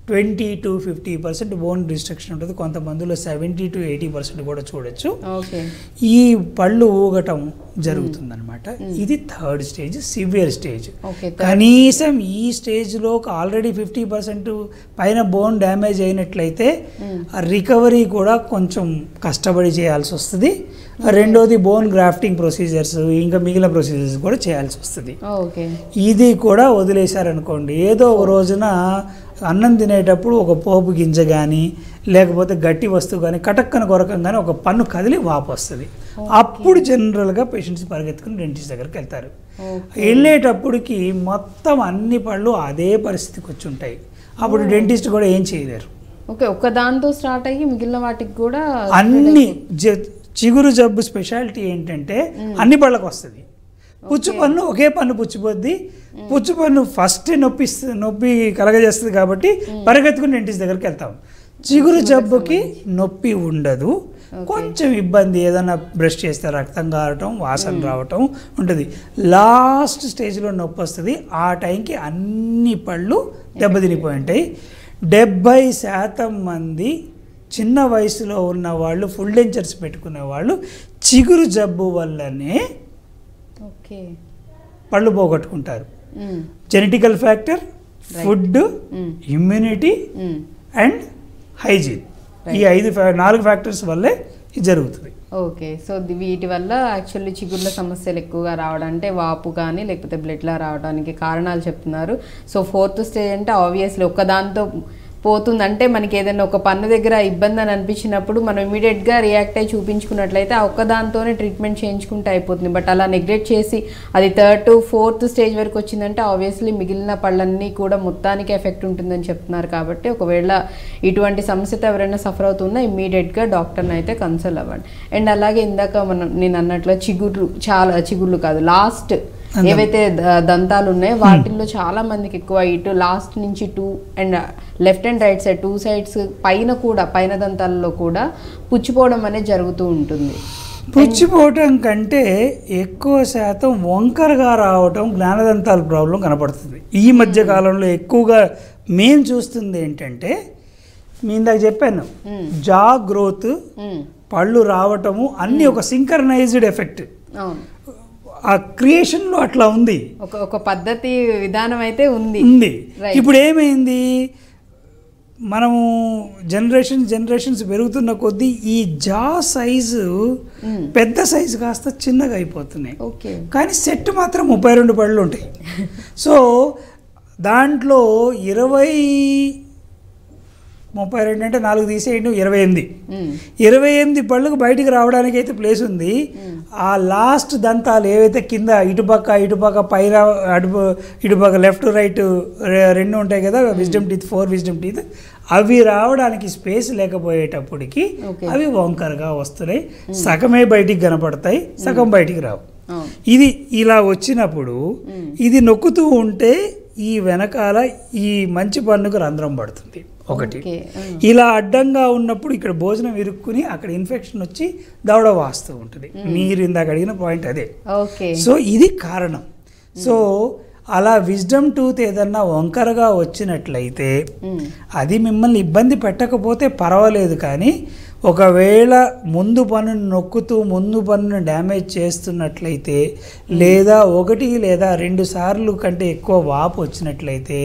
20 to 50% bone destruction ఉంటుంది, కొంతమందిలో 70 to 80% కూడా చూడొచ్చు. ఈ పళ్ళు ఊగటం జరుగుతుందన్నమాట. ఇది థర్డ్ స్టేజ్, సివియర్ స్టేజ్. కనీసం ఈ స్టేజ్లో ఆల్రెడీ 50% పైన బోన్ డ్యామేజ్ అయినట్లయితే రికవరీ కూడా కొంచెం కష్టపడి చేయాల్సి వస్తుంది. రెండోది బోన్ గ్రాఫ్టింగ్ ప్రొసీజర్స్, ఇంకా మిగిలిన ప్రొసీజర్స్ కూడా చేయాల్సి వస్తుంది. ఇది కూడా వదిలేశారనుకోండి, ఏదో ఒక రోజున అన్నం తినేటప్పుడు ఒక పోపు గింజ కానీ లేకపోతే గట్టి వస్తువు కానీ కటక్కన కొరకంగానే ఒక పన్ను కదిలి వాపు వస్తుంది. అప్పుడు జనరల్గా పేషెంట్స్ పరిగెత్తుకుని డెంటిస్ట్ దగ్గరికి వెళ్తారు. వెళ్ళేటప్పటికి మొత్తం అన్ని పళ్ళు అదే పరిస్థితికి వచ్చి ఉంటాయి. అప్పుడు డెంటిస్ట్ కూడా ఏం చేయలేరు. ఒక దాంతో స్టార్ట్ అయ్యి మిగిలిన వాటికి కూడా అన్ని చిగురు జబ్బు స్పెషాలిటీ ఏంటంటే అన్ని పళ్ళకు వస్తుంది. పుచ్చు పన్ను ఒకే పన్ను పుచ్చిపోద్ది, పుచ్చు పన్ను ఫస్ట్ నొప్పి కలగజేస్తుంది కాబట్టి పరిగెత్తుకుని డెంటిస్ట్ దగ్గరికి వెళ్తాం. చిగురు జబ్బుకి నొప్పి ఉండదు, కొంచెం ఇబ్బంది, ఏదైనా బ్రష్ చేస్తే రక్తం కారటం, వాసన రావటం ఉంటుంది. లాస్ట్ స్టేజ్లో నొప్పి వస్తుంది. ఆ టైంకి అన్ని పళ్ళు దెబ్బతినిపోయి ఉంటాయి. 70% మంది చిన్న వయసులో ఉన్న వాళ్ళు, ఫుల్ డెంచర్స్ పెట్టుకునే వాళ్ళు చిగురు జబ్బు వల్లనే పళ్ళు పోగొట్టుకుంటారు. Genetical factor, food, immunity and hygiene, ఈ 4 ఫ్యాక్టర్స్ వల్లే ఇది జరుగుతుంది. ఓకే. సో వీటి వల్ల యాక్చువల్లీ చిగుర్ల సమస్యలు ఎక్కువగా రావడం, అంటే వాపు కానీ లేకపోతే బ్లడ్లా రావడానికి కారణాలు చెప్తున్నారు. సో 4th స్టేజ్ అంటే ఆబ్వియస్లీ ఒక్కదాంతో పోతుంది. అంటే మనకి ఏదైనా ఒక పన్ను దగ్గర ఇబ్బంది అని అనిపించినప్పుడు మనం ఇమీడియట్గా రియాక్ట్ అయ్యి చూపించుకున్నట్లయితే ఆ ఒక్కదాంతోనే ట్రీట్మెంట్ చేయించుకుంటే అయిపోతుంది. బట్ అలా నెగ్లెక్ట్ చేసి అది 3rd to 4th స్టేజ్ వరకు వచ్చిందంటే ఆబ్వియస్లీ మిగిలిన పళ్ళన్నీ కూడా మొత్తానికి ఎఫెక్ట్ ఉంటుందని చెప్తున్నారు. కాబట్టి ఒకవేళ ఇటువంటి సమస్యతో ఎవరైనా సఫర్ అవుతున్నా ఇమీడియట్గా డాక్టర్ని అయితే కన్సల్ట్ అవ్వండి. అండ్ అలాగే ఇందాక నేను అన్నట్లు చిగుర్లు కాదు, లాస్ట్ ఏవైతే దంతాలు ఉన్నాయో వాటిల్లో చాలా మందికి ఎక్కువ ఇటు లాస్ట్ నుంచి 2 and left and right side 2 sides పైన దంతాలలో కూడా పుచ్చిపోవడం అనేది జరుగుతూ ఉంటుంది. పుచ్చిపోవటం కంటే ఎక్కువ శాతం వంకరగా రావటం జ్ఞానదంతాల ప్రాబ్లం కనపడుతుంది. ఈ మధ్య కాలంలో ఎక్కువగా మేము చూస్తుంది ఏంటంటే, మీ ఇందాక చెప్పాను, జా గ్రోత్, పళ్ళు రావటము అన్నీ ఒక సింక్రనైజ్డ్ ఎఫెక్ట్. ఆ క్రియేషన్లో అట్లా ఉంది, ఒక పద్ధతి విధానం అయితే ఉంది. ఇప్పుడు ఏమైంది, మనము జనరేషన్స్ పెరుగుతున్న కొద్దీ ఈ జా సైజు పెద్ద సైజు కాస్త చిన్నగా అయిపోతున్నాయి. ఓకే. కానీ సెట్ మాత్రం 32 పళ్ళు ఉంటాయి. సో దాంట్లో 32 అంటే 4 తీసేయండి, 28 పళ్ళకు బయటికి రావడానికి అయితే ప్లేస్ ఉంది. ఆ లాస్ట్ దంతాలు ఏవైతే కింద ఇటుపక్క పైన ఇటుపక్క లెఫ్ట్ రైట్ 2 ఉంటాయి కదా, విజ్డమ్ టీత్, 4 విజ్డమ్ టీత్, అవి రావడానికి స్పేస్ లేకపోయేటప్పటికి అవి వంకరగా వస్తున్నాయి. సగమే బయటికి కనపడతాయి, సగం బయటికి రావు. ఇది ఇలా వచ్చినప్పుడు ఇది నొక్కుతూ ఉంటే ఈ వెనకాల ఈ మంచి పన్నుకు రంధ్రం పడుతుంది ఒకటి. ఇలా అడ్డంగా ఉన్నప్పుడు ఇక్కడ భోజనం ఇరుక్కుని అక్కడ ఇన్ఫెక్షన్ వచ్చి దవడ వాస్తూ ఉంటుంది. మీరు ఇందాక అడిగిన పాయింట్ అదే. సో ఇది కారణం. సో అలా విజ్డమ్ టూత్ ఏదన్నా వంకరగా వచ్చినట్లయితే అది మిమ్మల్ని ఇబ్బంది పెట్టకపోతే పర్వాలేదు, కానీ ఒకవేళ ముందు పన్నును నొక్కుతూ ముందు పన్నును డ్యామేజ్ చేస్తున్నట్లయితే, లేదా 1 లేదా 2 సార్లు కంటే ఎక్కువ వాపు వచ్చినట్లయితే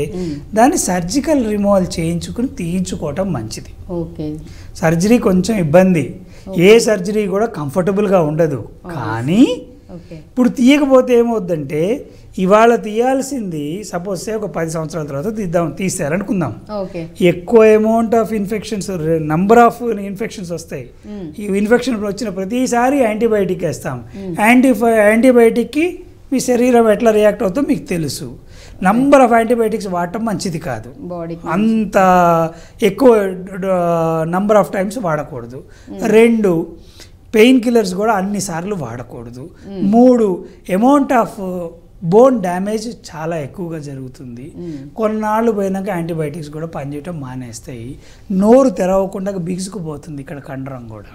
దాన్ని సర్జికల్ రిమూవల్ చేయించుకుని తీయించుకోవటం మంచిది. సర్జరీ కొంచెం ఇబ్బంది, ఏ సర్జరీ కూడా కంఫర్టబుల్గా ఉండదు. కానీ ఇప్పుడు తీయకపోతే ఏమవుద్దంటే, ఇవాళ తీయాల్సింది సపోజ్ ఒక 10 సంవత్సరాల తర్వాత తీసారనుకుందాం, ఎక్కువ amount of infections, number of infections వస్తాయి. ఈ ఇన్ఫెక్షన్ వచ్చిన ప్రతిసారి యాంటీబయాటిక్ వేస్తాం. యాంటీబయాటిక్కి మీ శరీరం ఎట్లా రియాక్ట్ అవుతుందో మీకు తెలుసు. నంబర్ ఆఫ్ యాంటీబయాటిక్స్ వాడటం మంచిది కాదు, అంత ఎక్కువ నంబర్ ఆఫ్ టైమ్స్ వాడకూడదు. 2 పెయిన్ కిల్లర్స్ కూడా అన్నిసార్లు వాడకూడదు. 3 అమౌంట్ ఆఫ్ బోన్ డ్యామేజ్ చాలా ఎక్కువగా జరుగుతుంది. కొన్నాళ్ళు పోయినాక యాంటీబయాటిక్స్ కూడా పనిచేయటం మానేస్తాయి. నోరు తెరవకుండా బిగుసుకుపోతుంది ఇక్కడ కండరం కూడా.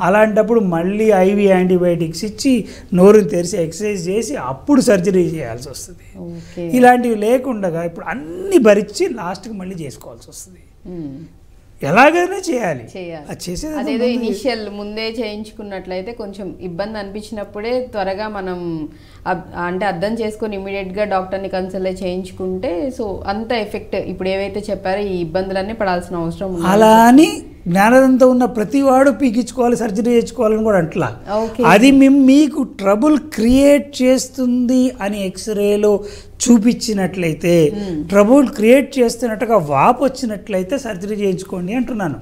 అలాంటప్పుడు మళ్ళీ ఐవి యాంటీబయాటిక్స్ ఇచ్చి నోరుని తెరిచి ఎక్సర్సైజ్ చేసి అప్పుడు సర్జరీ చేయాల్సి వస్తుంది. ఇలాంటివి లేకుండా ఇప్పుడు అన్ని భరించి లాస్ట్కి మళ్ళీ చేసుకోవాల్సి వస్తుంది. ఎలాగైనా చేయాలి. అదేదో ఇనిషియల్ ముందే చేయించుకున్నట్లయితే కొంచెం ఇబ్బంది అనిపించినప్పుడే త్వరగా మనం అంటే అర్థం చేసుకొని ఇమీడియట్గా డాక్టర్ని కన్సల్ట్ చేయించుకుంటే సో అంత ఎఫెక్ట్ ఇప్పుడు ఏవైతే చెప్పారో ఈ ఇబ్బందులన్నీ పడాల్సిన అవసరం ఉంది. అలా అని జ్ఞానంతో ఉన్న ప్రతివాడు పీకించుకోవాలి, సర్జరీ చేయించుకోవాలని కూడా అంటలా. అది మీకు ట్రబుల్ క్రియేట్ చేస్తుంది అని ఎక్స్రేలో చూపించినట్లయితే, ట్రబుల్ క్రియేట్ చేస్తున్నట్టుగా వాపు వచ్చినట్లయితే సర్జరీ చేయించుకోండి అంటున్నాను.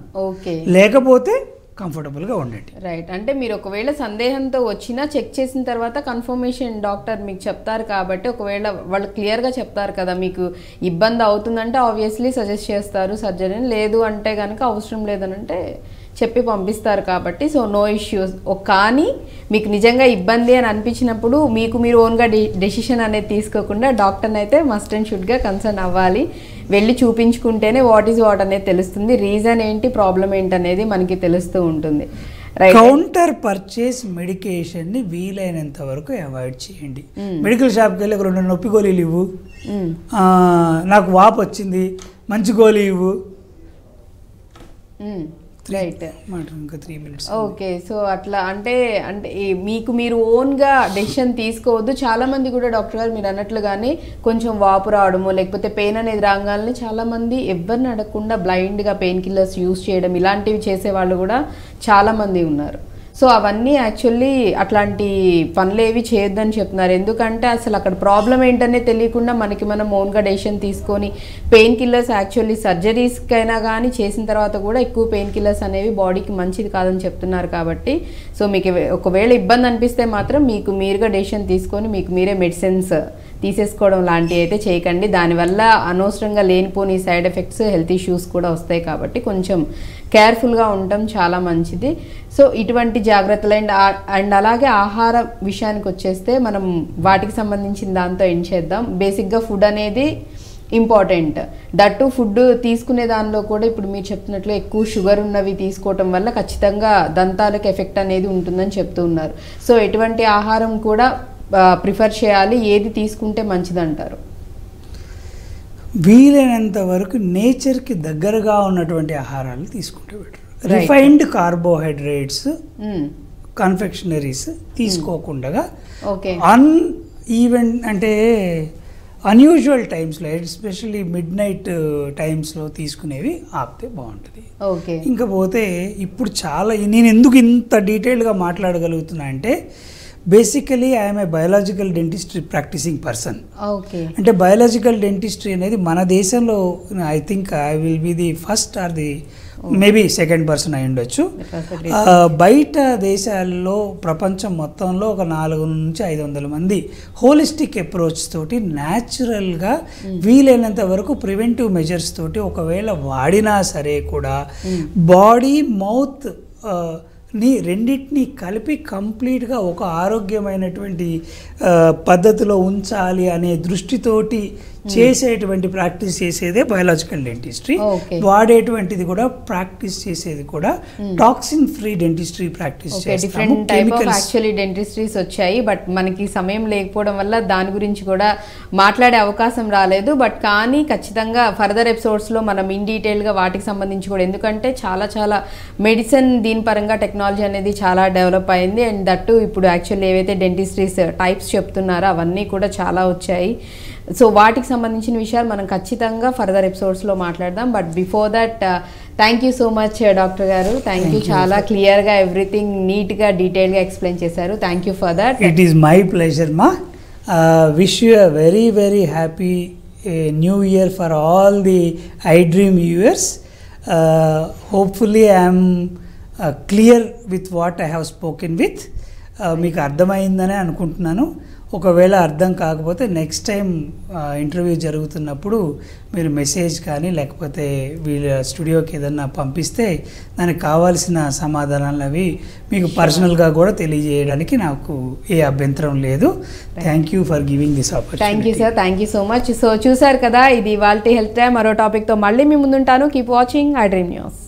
లేకపోతే కంఫర్టబుల్గా ఉండండి. రైట్. అంటే మీరు ఒకవేళ సందేహంతో వచ్చినా చెక్ చేసిన తర్వాత కన్ఫర్మేషన్ డాక్టర్ మీకు చెప్తారు కాబట్టి, ఒకవేళ వాళ్ళు క్లియర్గా చెప్తారు కదా మీకు ఇబ్బంది అవుతుందంటే ఆబ్వియస్లీ సజెస్ట్ చేస్తారు సర్జరీని, లేదు అంటే కనుక అవసరం లేదనంటే చెప్పి పంపిస్తారు కాబట్టి సో నో ఇష్యూస్. కానీ మీకు నిజంగా ఇబ్బంది అని అనిపించినప్పుడు మీకు మీరు ఓన్గా డెసిషన్ అనేది తీసుకోకుండా డాక్టర్ని అయితే మస్ట్ అండ్ షుడ్గా కన్సర్న్ అవ్వాలి. వెళ్ళి చూపించుకుంటేనే వాట్ ఈజ్ వాట్ అనేది తెలుస్తుంది, రీజన్ ఏంటి, ప్రాబ్లం ఏంటి అనేది మనకి తెలుస్తూ ఉంటుంది. కౌంటర్ పర్చేస్ మెడికేషన్ని వీలైనంత వరకు అవాయిడ్ చేయండి. మెడికల్ షాప్కి వెళ్ళి 2 నొప్పి గోళీలు ఇవ్వు, నాకు వాపు వచ్చింది మంచి గోళీ ఇవ్వు, రైట్. ఇంకా 3 minutes. ఓకే. సో అట్లా అంటే మీకు మీరు ఓన్గా డెసిషన్ తీసుకోవద్దు. చాలామంది కూడా డాక్టర్ గారు మీరు అన్నట్లుగానే కొంచెం వాపు రావడము లేకపోతే పెయిన్ అనేది రాగానే చాలామంది ఎవరిని అడగకుండా బ్లైండ్గా పెయిన్ కిల్లర్స్ యూజ్ చేయడం ఇలాంటివి చేసేవాళ్ళు కూడా చాలామంది ఉన్నారు. సో అవన్నీ యాక్చువల్లీ అట్లాంటి పనులు ఏవి చేయొద్దని చెప్తున్నారు. ఎందుకంటే అసలు అక్కడ ప్రాబ్లం ఏంటనే తెలియకుండా మనకి మనం ఓన్గా డెసిషన్ తీసుకొని పెయిన్ కిల్లర్స్ యాక్చువల్లీ సర్జరీస్కైనా కానీ చేసిన తర్వాత కూడా ఎక్కువ పెయిన్ కిల్లర్స్ అనేవి బాడీకి మంచిది కాదని చెప్తున్నారు. కాబట్టి సో మీకు ఒకవేళ ఇబ్బంది అనిపిస్తే మాత్రం మీకు మీరుగా డెసిషన్ తీసుకొని మీకు మీరే మెడిసిన్స్ తీసేసుకోవడం లాంటివి అయితే చేయకండి. దానివల్ల అనవసరంగా లేనిపోని సైడ్ ఎఫెక్ట్స్, హెల్త్ ఇష్యూస్ కూడా వస్తాయి. కాబట్టి కొంచెం కేర్ఫుల్గా ఉండటం చాలా మంచిది. సో ఇటువంటి జాగ్రత్తలు అండ్ అలాగే ఆహార విషయానికి వచ్చేస్తే మనం వాటికి సంబంధించిన దాంతో ఏం చేద్దాం. బేసిక్గా ఫుడ్ అనేది ఇంపార్టెంట్. దట్టు ఫుడ్ తీసుకునే దానిలో కూడా ఇప్పుడు మీరు చెప్తున్నట్లు ఎక్కువ షుగర్ ఉన్నవి తీసుకోవటం వల్ల ఖచ్చితంగా దంతాలకు ఎఫెక్ట్ అనేది ఉంటుందని చెప్తూ ఉన్నారు. సో ఎటువంటి ఆహారం కూడా ప్రిఫర్ చేయాలి, ఏది తీసుకుంటే మంచిదంటారు? వీలైనంత వరకు నేచర్కి దగ్గరగా ఉన్నటువంటి ఆహారాలు తీసుకుంటే బెటర్. రిఫైన్డ్ కార్బోహైడ్రేట్స్, కన్ఫెక్షనరీస్ తీసుకోకుండా ఈవెన్ అంటే అన్యూజువల్ టైమ్స్లో ఎస్పెషల్లీ మిడ్ నైట్ టైమ్స్లో తీసుకునేవి ఆపితే బాగుంటుంది. ఓకే. ఇంకా పోతే ఇప్పుడు చాలా నేను ఎందుకు ఇంత డీటెయిల్గా మాట్లాడగలుగుతున్నా అంటే basically I'm a biological dentistry practising person. Okay. అంటే బయాలజికల్ డెంటిస్ట్రీ అనేది మన దేశంలో I think I will be the first or the maybe second person అయి ఉండొచ్చు. బయట దేశాల్లో ప్రపంచం మొత్తంలో ఒక 400 నుంచి 500 మంది హోలిస్టిక్ అప్రోచ్ తోటి న్యాచురల్గా వీలైనంత వరకు ప్రివెంటివ్ మెజర్స్ తోటి ఒకవేళ వాడినా సరే కూడా బాడీ మౌత్ ని రెండింటినీ కలిపి కంప్లీట్గా ఒక ఆరోగ్యమైనటువంటి పద్ధతిలో ఉంచాలి అనే దృష్టితోటి చేసేటువంటి ప్రాక్టీస్ చేసేదే బయాలజికల్ డెంటిస్ట్రీ. వాడేటువంటిది కూడా ప్రాక్టీస్ చేసేది కూడా టాక్సిన్ ఫ్రీ డెంటిస్ట్రీ ప్రాక్టీస్ చేస్తాము. డిఫరెంట్ టైప్ ఆఫ్ యాక్చువల్లీ డెంటిస్ట్రీస్ వచ్చాయి, బట్ మనకి సమయం లేకపోవడం వల్ల దాని గురించి కూడా మాట్లాడే అవకాశం రాలేదు. బట్ కానీ ఖచ్చితంగా ఫర్దర్ ఎపిసోడ్స్లో మనం ఇన్ డీటెయిల్గా వాటికి సంబంధించి కూడా, ఎందుకంటే చాలా చాలా మెడిసిన్ దీని పరంగా టెక్నాలజీ అనేది చాలా డెవలప్ అయింది. అండ్ దట్టు ఇప్పుడు యాక్చువల్లీ ఏవైతే డెంటిస్ట్రీస్ టైప్స్ చెప్తున్నారో అవన్నీ కూడా చాలా వచ్చాయి. సో వాటికి సంబంధించిన విషయాలు మనం ఖచ్చితంగా ఫర్దర్ ఎపిసోడ్స్లో మాట్లాడదాం. But before that thank you so much doctor గారు. Thank you. చాలా క్లియర్గా ఎవ్రీథింగ్ నీట్గా డీటెయిల్గా ఎక్స్ప్లెయిన్ చేశారు. Thank you for that. It is my pleasure మా. Wish you a very very happy new year for all the iDream viewers. Hopefully I'm clear with what I have spoken with. మీకు అర్థమైందనే అనుకుంటున్నాను. ఒకవేళ అర్థం కాకపోతే next time interview జరుగుతున్నప్పుడు మీరు message కానీ లేకపోతే వీళ్ళ స్టూడియోకి ఏదన్నా పంపిస్తే దానికి కావాల్సిన సమాధానాలు అవి మీకు పర్సనల్గా కూడా తెలియజేయడానికి నాకు ఏ అభ్యంతరం లేదు. Thank you for giving this opportunity. Thank you sir. Thank you so much. So చూసారు కదా, ఇది ఇవాల్టి హెల్త్ టైమ్. మరో టాపిక్తో మళ్ళీ మీ ముందుంటాను. Keep watching iDream news.